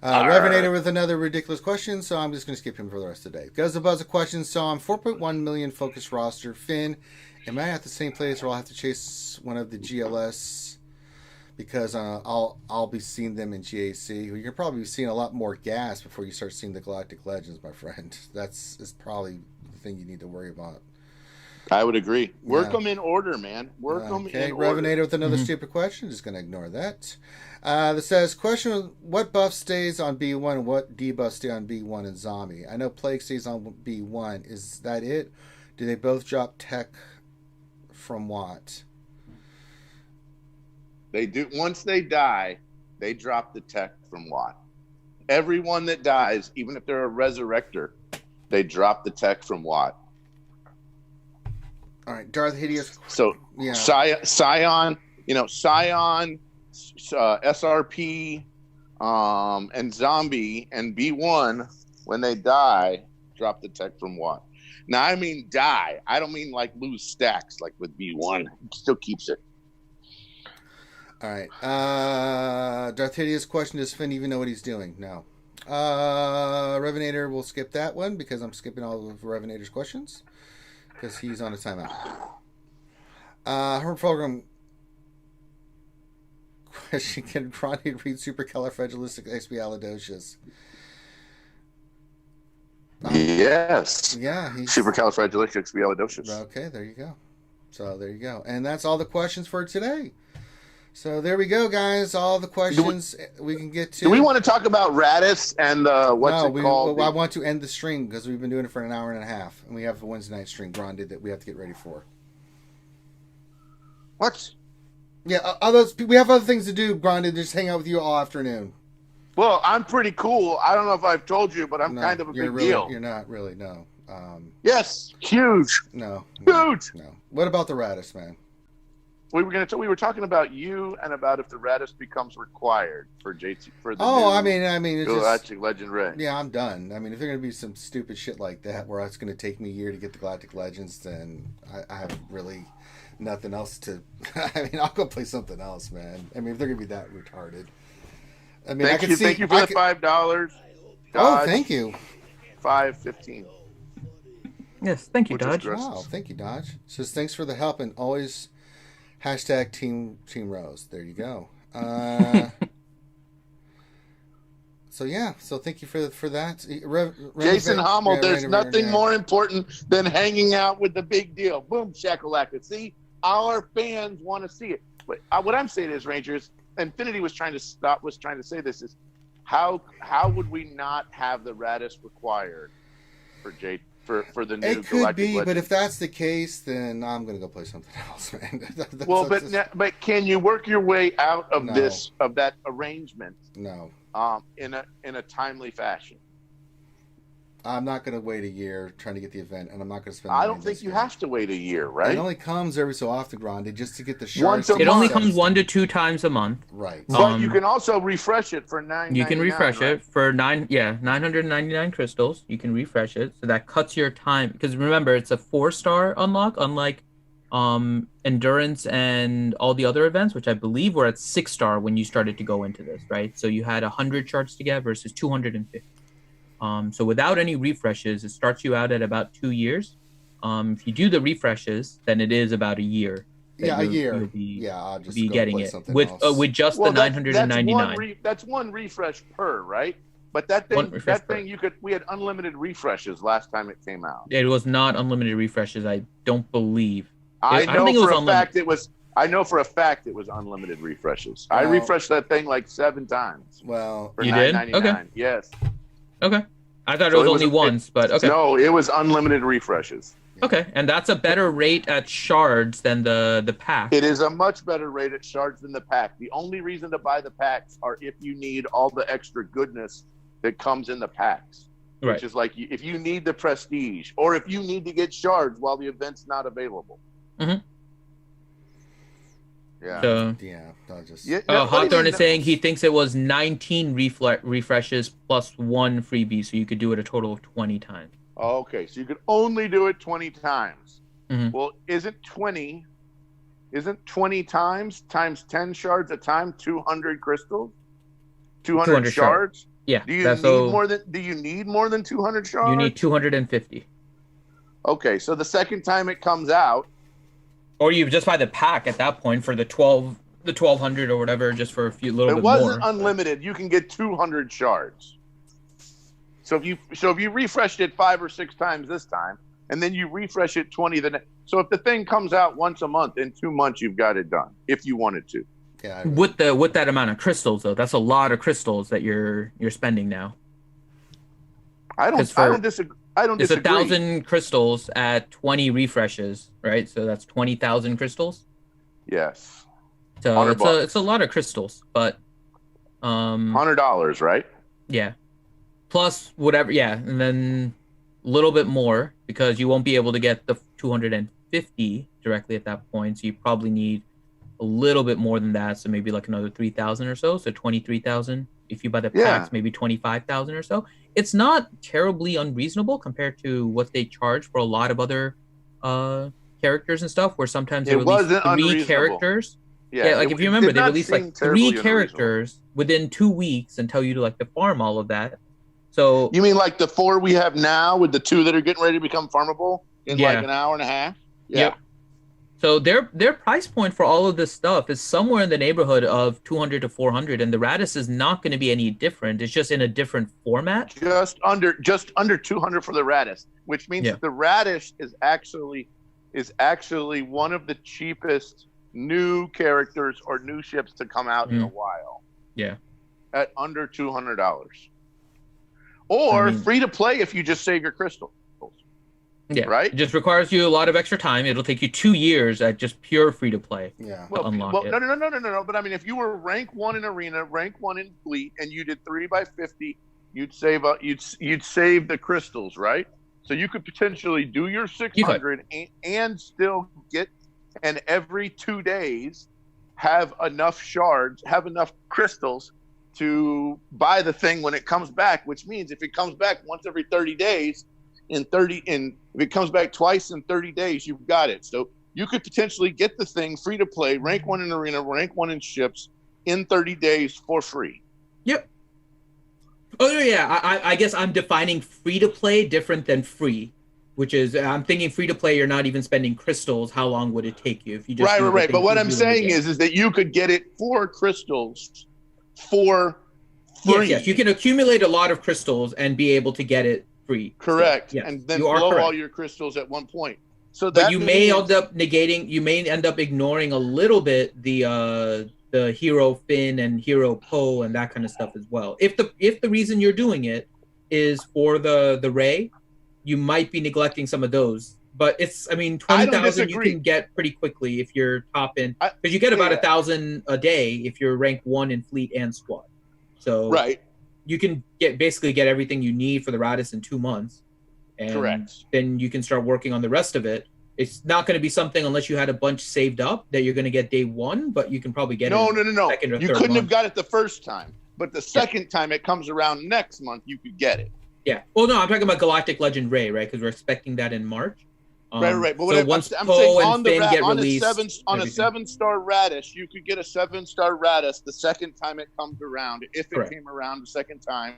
Revenator with another ridiculous question, so I'm just going to skip him for the rest of the day. Guzzle Buzz a question. So I'm 4.1 million focus roster. Finn, am I at the same place where I'll have to chase one of the GLS? Because I'll be seeing them in GAC. You're probably seeing a lot more gas before you start seeing the Galactic Legends, my friend. Is probably the thing you need to worry about. I would agree. Work them in order, man. Work them in order. Revenator with another stupid question. Just going to ignore that. That says, question, what buff stays on B1 and what debuff stay on B1 and Zombie? I know Plague stays on B1. Is that it? Do they both drop tech from what? They do. Once they die, they drop the tech from what? Everyone that dies, even if they're a resurrector, they drop the tech from what? All right, Darth Hideous. So, yeah. Scion, SRP, and Zombie and B1, when they die, drop the tech from what? Now, I mean die. I don't mean like lose stacks like with B1. It still keeps it. All right. Darth Hideous question, does Finn even know what he's doing? No. Revenator, we'll skip that one because I'm skipping all of Revenator's questions because he's on a timeout. Herb Fulgrim question, can Ronnie read supercalifragilisticexpialidocious? Yes. Yeah. Supercalifragilisticexpialidocious. Okay, there you go. So there you go. And that's all the questions for today. So there we go, guys. All the questions we can get to. Do we want to talk about Radis and what's it called? I want to end the stream because we've been doing it for an hour and a half. And we have a Wednesday night stream, Gronded, that we have to get ready for. What? Yeah, we have other things to do, Gronded. Just hang out with you all afternoon. Well, I'm pretty cool. I don't know if I've told you, but I'm kind of a big deal. You're not really, no. Yes, huge. No. Huge. No. What about the Radis, man? We were talking about you and about if the Radis becomes required for JT for the I mean it's Galactic Legend Ray. Yeah, I'm done. I mean, if there's gonna be some stupid shit like that where it's gonna take me a year to get the Galactic Legends, then I have really nothing else to. I mean, I'll go play something else, man. I mean, if they're gonna be that retarded. I mean, thank you for the $5. Oh, thank you. $5.15. Yes, thank you, Dodge. Wow, thank you, Dodge. Says thanks for the help and always. Hashtag Team Rose. There you go. So thank you for that. Jason Hummel, there's nothing more important than hanging out with the big deal. Boom, shakalaka. See, our fans want to see it. But what I'm saying is, Rangers, Infinity was trying to say this is how would we not have the Radis required for the new It could Galactic be, but Legends. if that's the case, then I'm gonna go play something else, man. Well, but can you work your way out of No. that arrangement No, in a timely fashion? I'm not gonna wait a year trying to get the event, and I'm not gonna spend. I money don't think this you year. have to wait a year, right? It only comes every so often, Grande, just to get the Once shards. a It only month. comes 1 to 2 times a month. Right. But you can also refresh it for $9.99. You can refresh right? it for 999 crystals. You can refresh it, so that cuts your time. Because remember, it's a 4-star unlock, unlike endurance and all the other events, which I believe were at 6-star when you started to go into this, right? So you had 100 shards to get versus 250. So without any refreshes, it starts you out at about 2 years. If you do the refreshes, then it is about a year. Yeah, a year. You'll be, I'll just be go getting play it something with else. just the 999. That's one refresh per, right? But that thing we had unlimited refreshes last time it came out. It was not unlimited refreshes. I don't believe. I don't think it was unlimited. I know for a fact it was unlimited refreshes. I Well- refreshed that thing like 7 times. Well, For You did? $9.99. Okay. Yes. Okay. I thought So it was only once, but okay. No, it was unlimited refreshes. Okay, and that's a better rate at shards than the pack. It is a much better rate at shards than the pack. The only reason to buy the packs are if you need all the extra goodness that comes in the packs. Right. Which is like if you need the prestige or if you need to get shards while the event's not available. Mhm. Yeah. So, I'll just. Yeah, Hawthorne is saying he thinks it was 19 refreshes plus 1 freebie, so you could do it a total of 20 times. Okay, so you could only do it 20 times. Mhm. Well, isn't 20 times 10 shards a time 200 crystals? 200 shards? Yeah, Do you that's need more than 200 shards? you need 250. Okay, so the second time it comes out, Or you just buy the pack at that point for the 1200 or whatever, just for a little it bit wasn't more. unlimited. You can get 200 shards. So if you refreshed it 5 or 6 times this time, and then you refresh it 20 so if the thing comes out once a month, in 2 months you've got it done if you wanted to. Yeah. With that amount of crystals though, that's a lot of crystals that you're spending now. I don't disagree. It's 1,000 crystals at 20 refreshes, right? So that's 20,000 crystals. Yes. So $100. it's a lot of crystals, but $100, right? yeah. Plus whatever, yeah, and then a little bit more because you won't be able to get the 250 directly at that point. So you probably need a little bit more than that. So maybe like another 3,000 or so. So 23,000. If you buy the packs, maybe 25,000 or so. It's not terribly unreasonable compared to what they charge for a lot of other characters and stuff. Where sometimes they release 3 characters. Yeah, like if you remember, they released like 3 characters within 2 weeks and tell you to like to farm all of that. So you mean like the 4 we have now with the 2 that are getting ready to become farmable in like an hour and a half? Yeah. Yep. So their price point for all of this stuff is somewhere in the neighborhood of 200 to 400, and the Radis is not going to be any different. It's just in a different format. Just under 200 for the Radis, which means that the Radis is actually one of the cheapest new characters or new ships to come out in a while. Yeah. At under $200. Or free to play if you just save your crystals. Yeah. Right? It just requires you a lot of extra time. It'll take you 2 years at just pure free to play. Yeah. To unlock it. No. But I mean, if you were rank 1 in Arena, rank 1 in Fleet, and you did 3x50, you'd save the crystals, right? So you could potentially do your 600 and still get, and every 2 days have enough shards, have enough crystals to buy the thing when it comes back. Which means if it comes back once every 30 days. If it comes back twice in 30 days, you've got it. So you could potentially get the thing free to play, rank 1 in Arena, rank 1 in ships in 30 days for free. Yep. Oh yeah, I guess I'm defining free to play different than free, which is I'm thinking free to play. You're not even spending crystals. How long would it take you if you just right? But what I'm saying is that you could get it for crystals for free. Yes, you can accumulate a lot of crystals and be able to get it free. Correct. So, yes, and then blow all your crystals at one point. So but you may end up ignoring a little bit the Hero Finn and Hero Poe and that kind of stuff as well. If the reason you're doing it is for the Ray, you might be neglecting some of those. But it's, I mean, 20,000 you can get pretty quickly if you're top in, because you get about 1,000 a day if you're rank 1 in fleet and squad. So you can basically get everything you need for the Radis in 2 months. And then you can start working on the rest of it. It's not going to be something, unless you had a bunch saved up, that you're going to get day 1, but you can probably get no. Second or you third couldn't month. have got it the first time, but the second time it comes around next month, you could get it. Yeah. Well, no, I'm talking about Galactic Legend Ray, right? Because we're expecting that in March. Right. But so once I'm Poe saying and Finn get released, on a 7-star Radish, you could get a 7-star Radish the second time it comes around, if it came around the second time,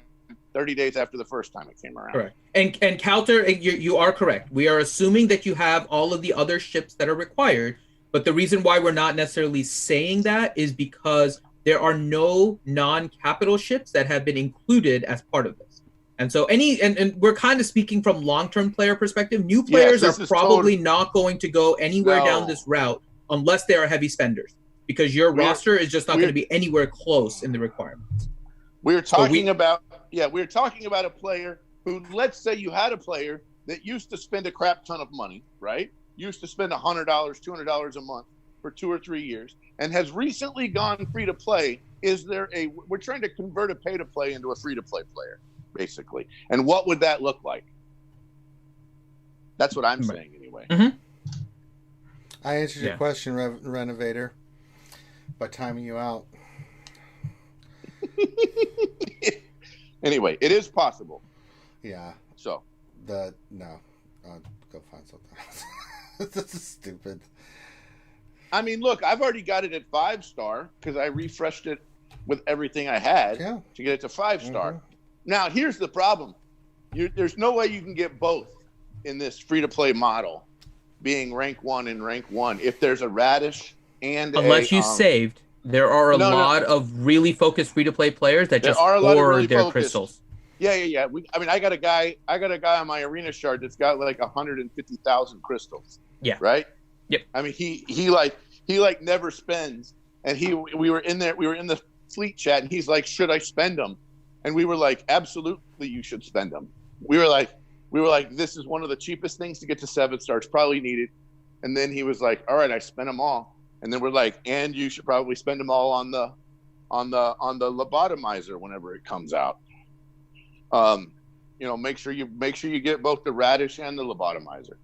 30 days after the first time it came around. Correct. And Calter, you are correct. We are assuming that you have all of the other ships that are required, but the reason why we're not necessarily saying that is because there are no non-capital ships that have been included as part of this. And so and we're kind of speaking from long-term player perspective. New players are probably not going to go anywhere down this route unless they are heavy spenders, because your roster is just not going to be anywhere close in the requirements. We're talking about a player who, let's say you had a player that used to spend a crap ton of money, right? Used to spend $100, $200 a month for 2 or 3 years, and has recently gone free to play. We're trying to convert a pay to play into a free to play player, basically. And what would that look like? That's what I'm saying anyway. Mm-hmm. I answered your question, Renovator, by timing you out. Anyway, it is possible. Yeah. So go find something else. This is stupid. I mean, look, I've already got it at 5-star because I refreshed it with everything I had to get it to 5-star. Mm-hmm. Now, here's the problem. There's no way you can get both in this free-to-play model, being rank 1 and rank 1, if there's a Radish and unless you saved. There are a lot of really focused free-to-play players that just hoard their crystals. Yeah. I got a guy on my arena shard that's got like 150,000 crystals. Yeah. Right. Yep. I mean, he never spends, and we were in the fleet chat, and he's like, "Should I spend them?" And we were like, "Absolutely, you should spend them." We were like, "This is one of the cheapest things to get to 7-star. It's probably needed." And then he was like, "All right, I spent them all." And then we're like, "And you should probably spend them all on the lobotomizer whenever it comes out. Make sure you get both the Radish and the lobotomizer."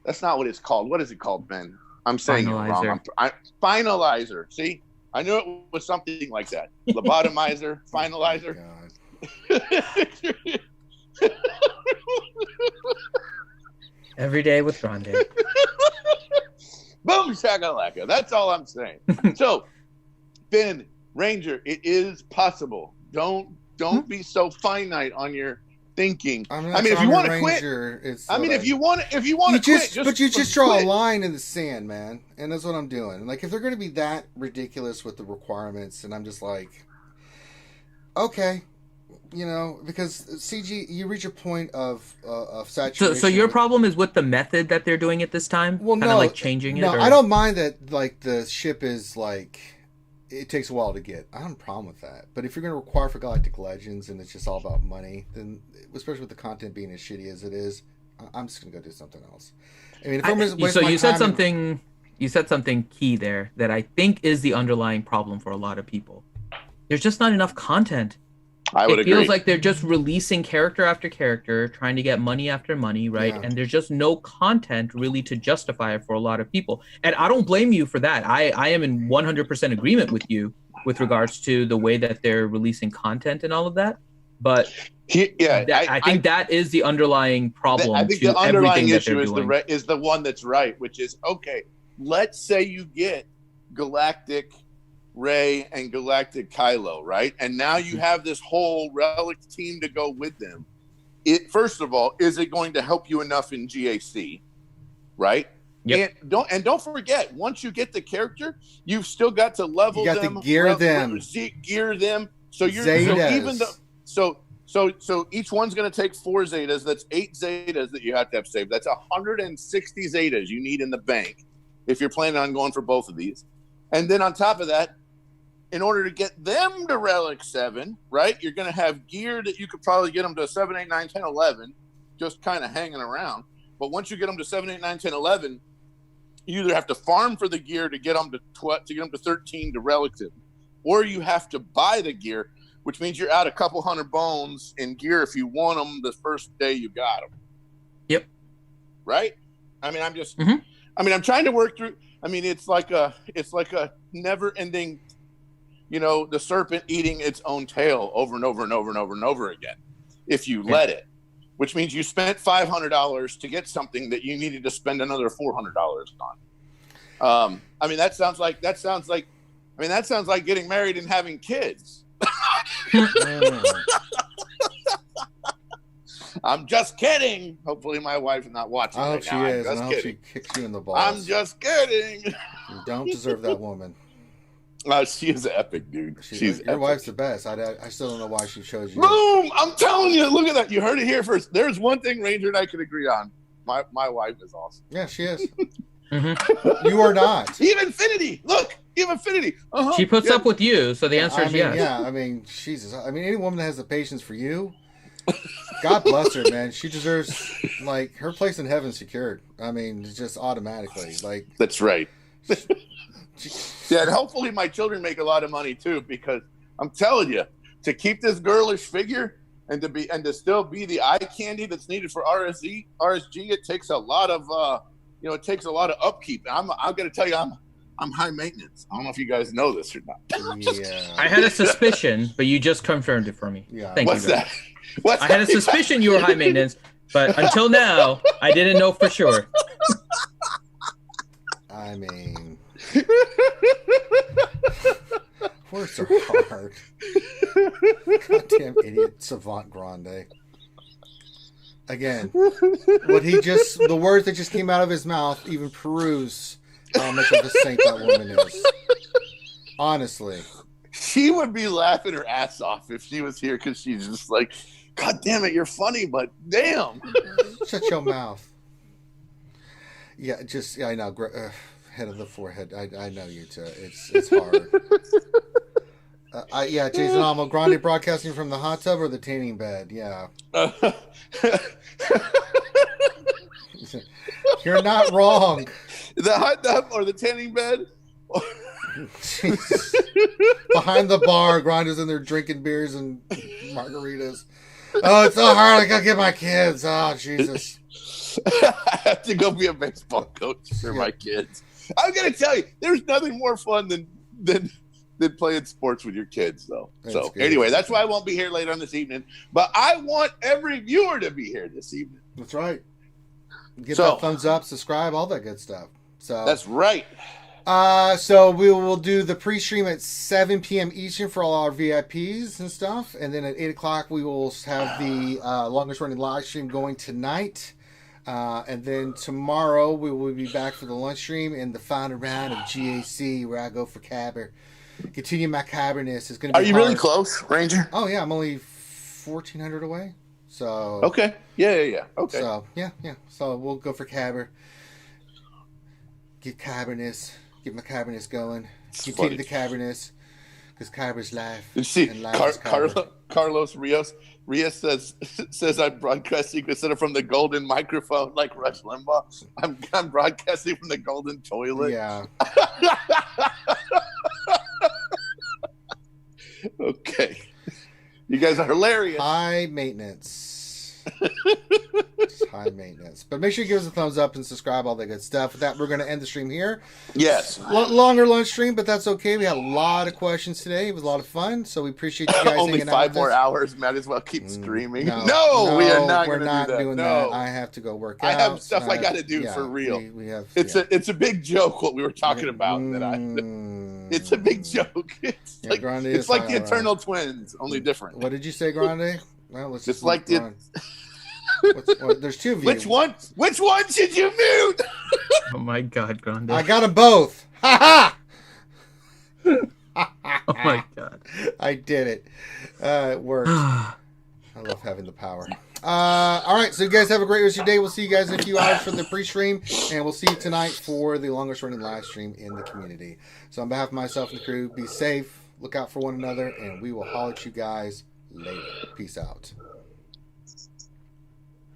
That's not what it's called. What is it called, Ben? I'm saying it wrong. Finalizer. See, I knew it was something like that. Lobotomizer, finalizer. Every day with Grande. Boom shakalaka. That's all I'm saying. So, Ben, Ranger, it is possible. Don't be so finite on your thinking. I mean, if you want to quit, if you want to quit, but you just draw a line in the sand, man. And that's what I'm doing. Like, if they're going to be that ridiculous with the requirements, and I'm just like, okay, because CG, you reach a point of saturation. So your problem is with the method that they're doing it this time? Well, kind of like changing it? No, I don't mind that, like, the ship is, like, it takes a while to get. I don't have a problem with that. But if you're going to require for Galactic Legends and it's just all about money, then, especially with the content being as shitty as it is, I'm just going to go do something else. I mean, if I'm going to waste my time... You said something key there that I think is the underlying problem for a lot of people. There's just not enough content. I would agree. It feels like they're just releasing character after character, trying to get money after money, right? Yeah. And there's just no content really to justify it for a lot of people. And I don't blame you for that. I am in 100% agreement with you with regards to the way that they're releasing content and all of that. But I think that is the underlying problem. I think to the underlying everything issue is the one that's right, which is, okay, let's say you get Galactic Ray and Galactic Kylo, right? And now you have this whole relic team to go with them. First of all, is it going to help you enough in GAC, right? Yep. And don't forget, once you get the character, you've still got to level them, gear them. So you're so each one's going to take 4 Zetas. That's 8 Zetas that you have to have saved. That's 160 Zetas you need in the bank if you're planning on going for both of these. And then on top of that, in order to get them to Relic 7, right, you're going to have gear that you could probably get them to 7, 8, 9, 10, 11, just kind of hanging around. But once you get them to 7, 8, 9, 10, 11, you either have to farm for the gear to get them to 13 to Relic 7, or you have to buy the gear, which means you're out a couple hundred bones in gear if you want them the first day you got them. Yep. Right? I mean, I'm trying to work through. I mean, it's like a never-ending, the serpent eating its own tail over and over and over and over and over again, if you let it. Which means you spent $500 to get something that you needed to spend another $400 on. I mean, that sounds like getting married and having kids. I'm just kidding. Hopefully my wife is not watching. I hope right she now. is. I'm And I just hope kidding. she kicks you in the balls. I'm just kidding. You don't deserve that woman. She is epic, dude. She's your epic. wife's the best. I still don't know why she chose you. Boom! I'm telling you. Look at that. You heard it here first. There's one thing Ranger and I could agree on. My wife is awesome. Yeah, she is. You are not. Eve Infinity. Look, Eve Infinity. Uh-huh. She puts up with you, so the answer is yes. Yeah, I mean, Jesus. I mean, any woman that has the patience for you, God bless her, man. She deserves, like, her place in heaven secured. I mean, just automatically. Like, that's right. Yeah, and hopefully my children make a lot of money too, because I'm telling you, to keep this girlish figure and to still be the eye candy that's needed for RSG, it takes a lot of upkeep. I'm going to tell you, I'm high maintenance. I don't know if you guys know this or not. yeah. I had a suspicion, but you just confirmed it for me. Yeah. Thank What's you. that? What's I had a that? suspicion you were high maintenance, but until now, I didn't know for sure. I mean, words are hard. Goddamn idiot Savant Grande. Again, the words that just came out of his mouth even proves how much of a saint that woman is. Honestly. She would be laughing her ass off if she was here, because she's just like, God damn it, you're funny, but damn. Shut your mouth. Yeah, I know. Head of the forehead. I know you too. It's hard. Jason Almo, Grande broadcasting from the hot tub or the tanning bed? Yeah. You're not wrong. The hot tub or the tanning bed? Jesus. Behind the bar, Grande's in there drinking beers and margaritas. Oh, it's so hard. I gotta get my kids. Oh, Jesus. I have to go be a baseball coach for my kids. I'm gonna tell you, there's nothing more fun than playing sports with your kids, though. So anyway, that's why I won't be here later on this evening. But I want every viewer to be here this evening. That's right. Get that thumbs up, subscribe, all that good stuff. So that's right. So we will do the pre-stream at 7 p.m. Eastern for all our VIPs and stuff, and then at 8 o'clock we will have the longest running live stream going tonight. And then tomorrow we will be back for the lunch stream and the final round of GAC where I go for Cabber. Continue my Cabberness. It's going to be Are you hard. really close, Ranger? Oh, yeah. I'm only 1,400 away. So okay. Yeah. Okay. So, yeah. So we'll go for Cabber. Get Cabberness. Get my Cabberness going. Continue the Cabberness. Because Cabber's life. You see, and life is Cabber. Carlos Rios says I'm broadcasting instead of from the golden microphone like Rush Limbaugh. I'm broadcasting from the golden toilet. Yeah. Okay. You guys are hilarious. High maintenance. High maintenance. But make sure you give us a thumbs up and subscribe, all that good stuff. With that, we're going to end the stream here. Yes. Longer lunch stream, but that's okay. We had a lot of questions today. It was a lot of fun, so we appreciate you guys Only hanging out 5 with more us. hours. Might as well keep streaming. No, we are not. We're not do that. doing No. that. I have to go work out. I have stuff I got to do for real. We have. It's a big joke what we were talking about. It's a big joke. It's like the Eternal Twins, only different. What did you say, Grande? Well, let's just like the. There's two of you. Which one should you mute? Oh my God, Grande. I got them both. Ha Oh my God. I did it. It worked. I love having the power. All right, so you guys have a great rest of your day. We'll see you guys in a few hours for the pre-stream, and we'll see you tonight for the longest running live stream in the community. So on behalf of myself and the crew, be safe, look out for one another, and we will holler at you guys later. Peace out.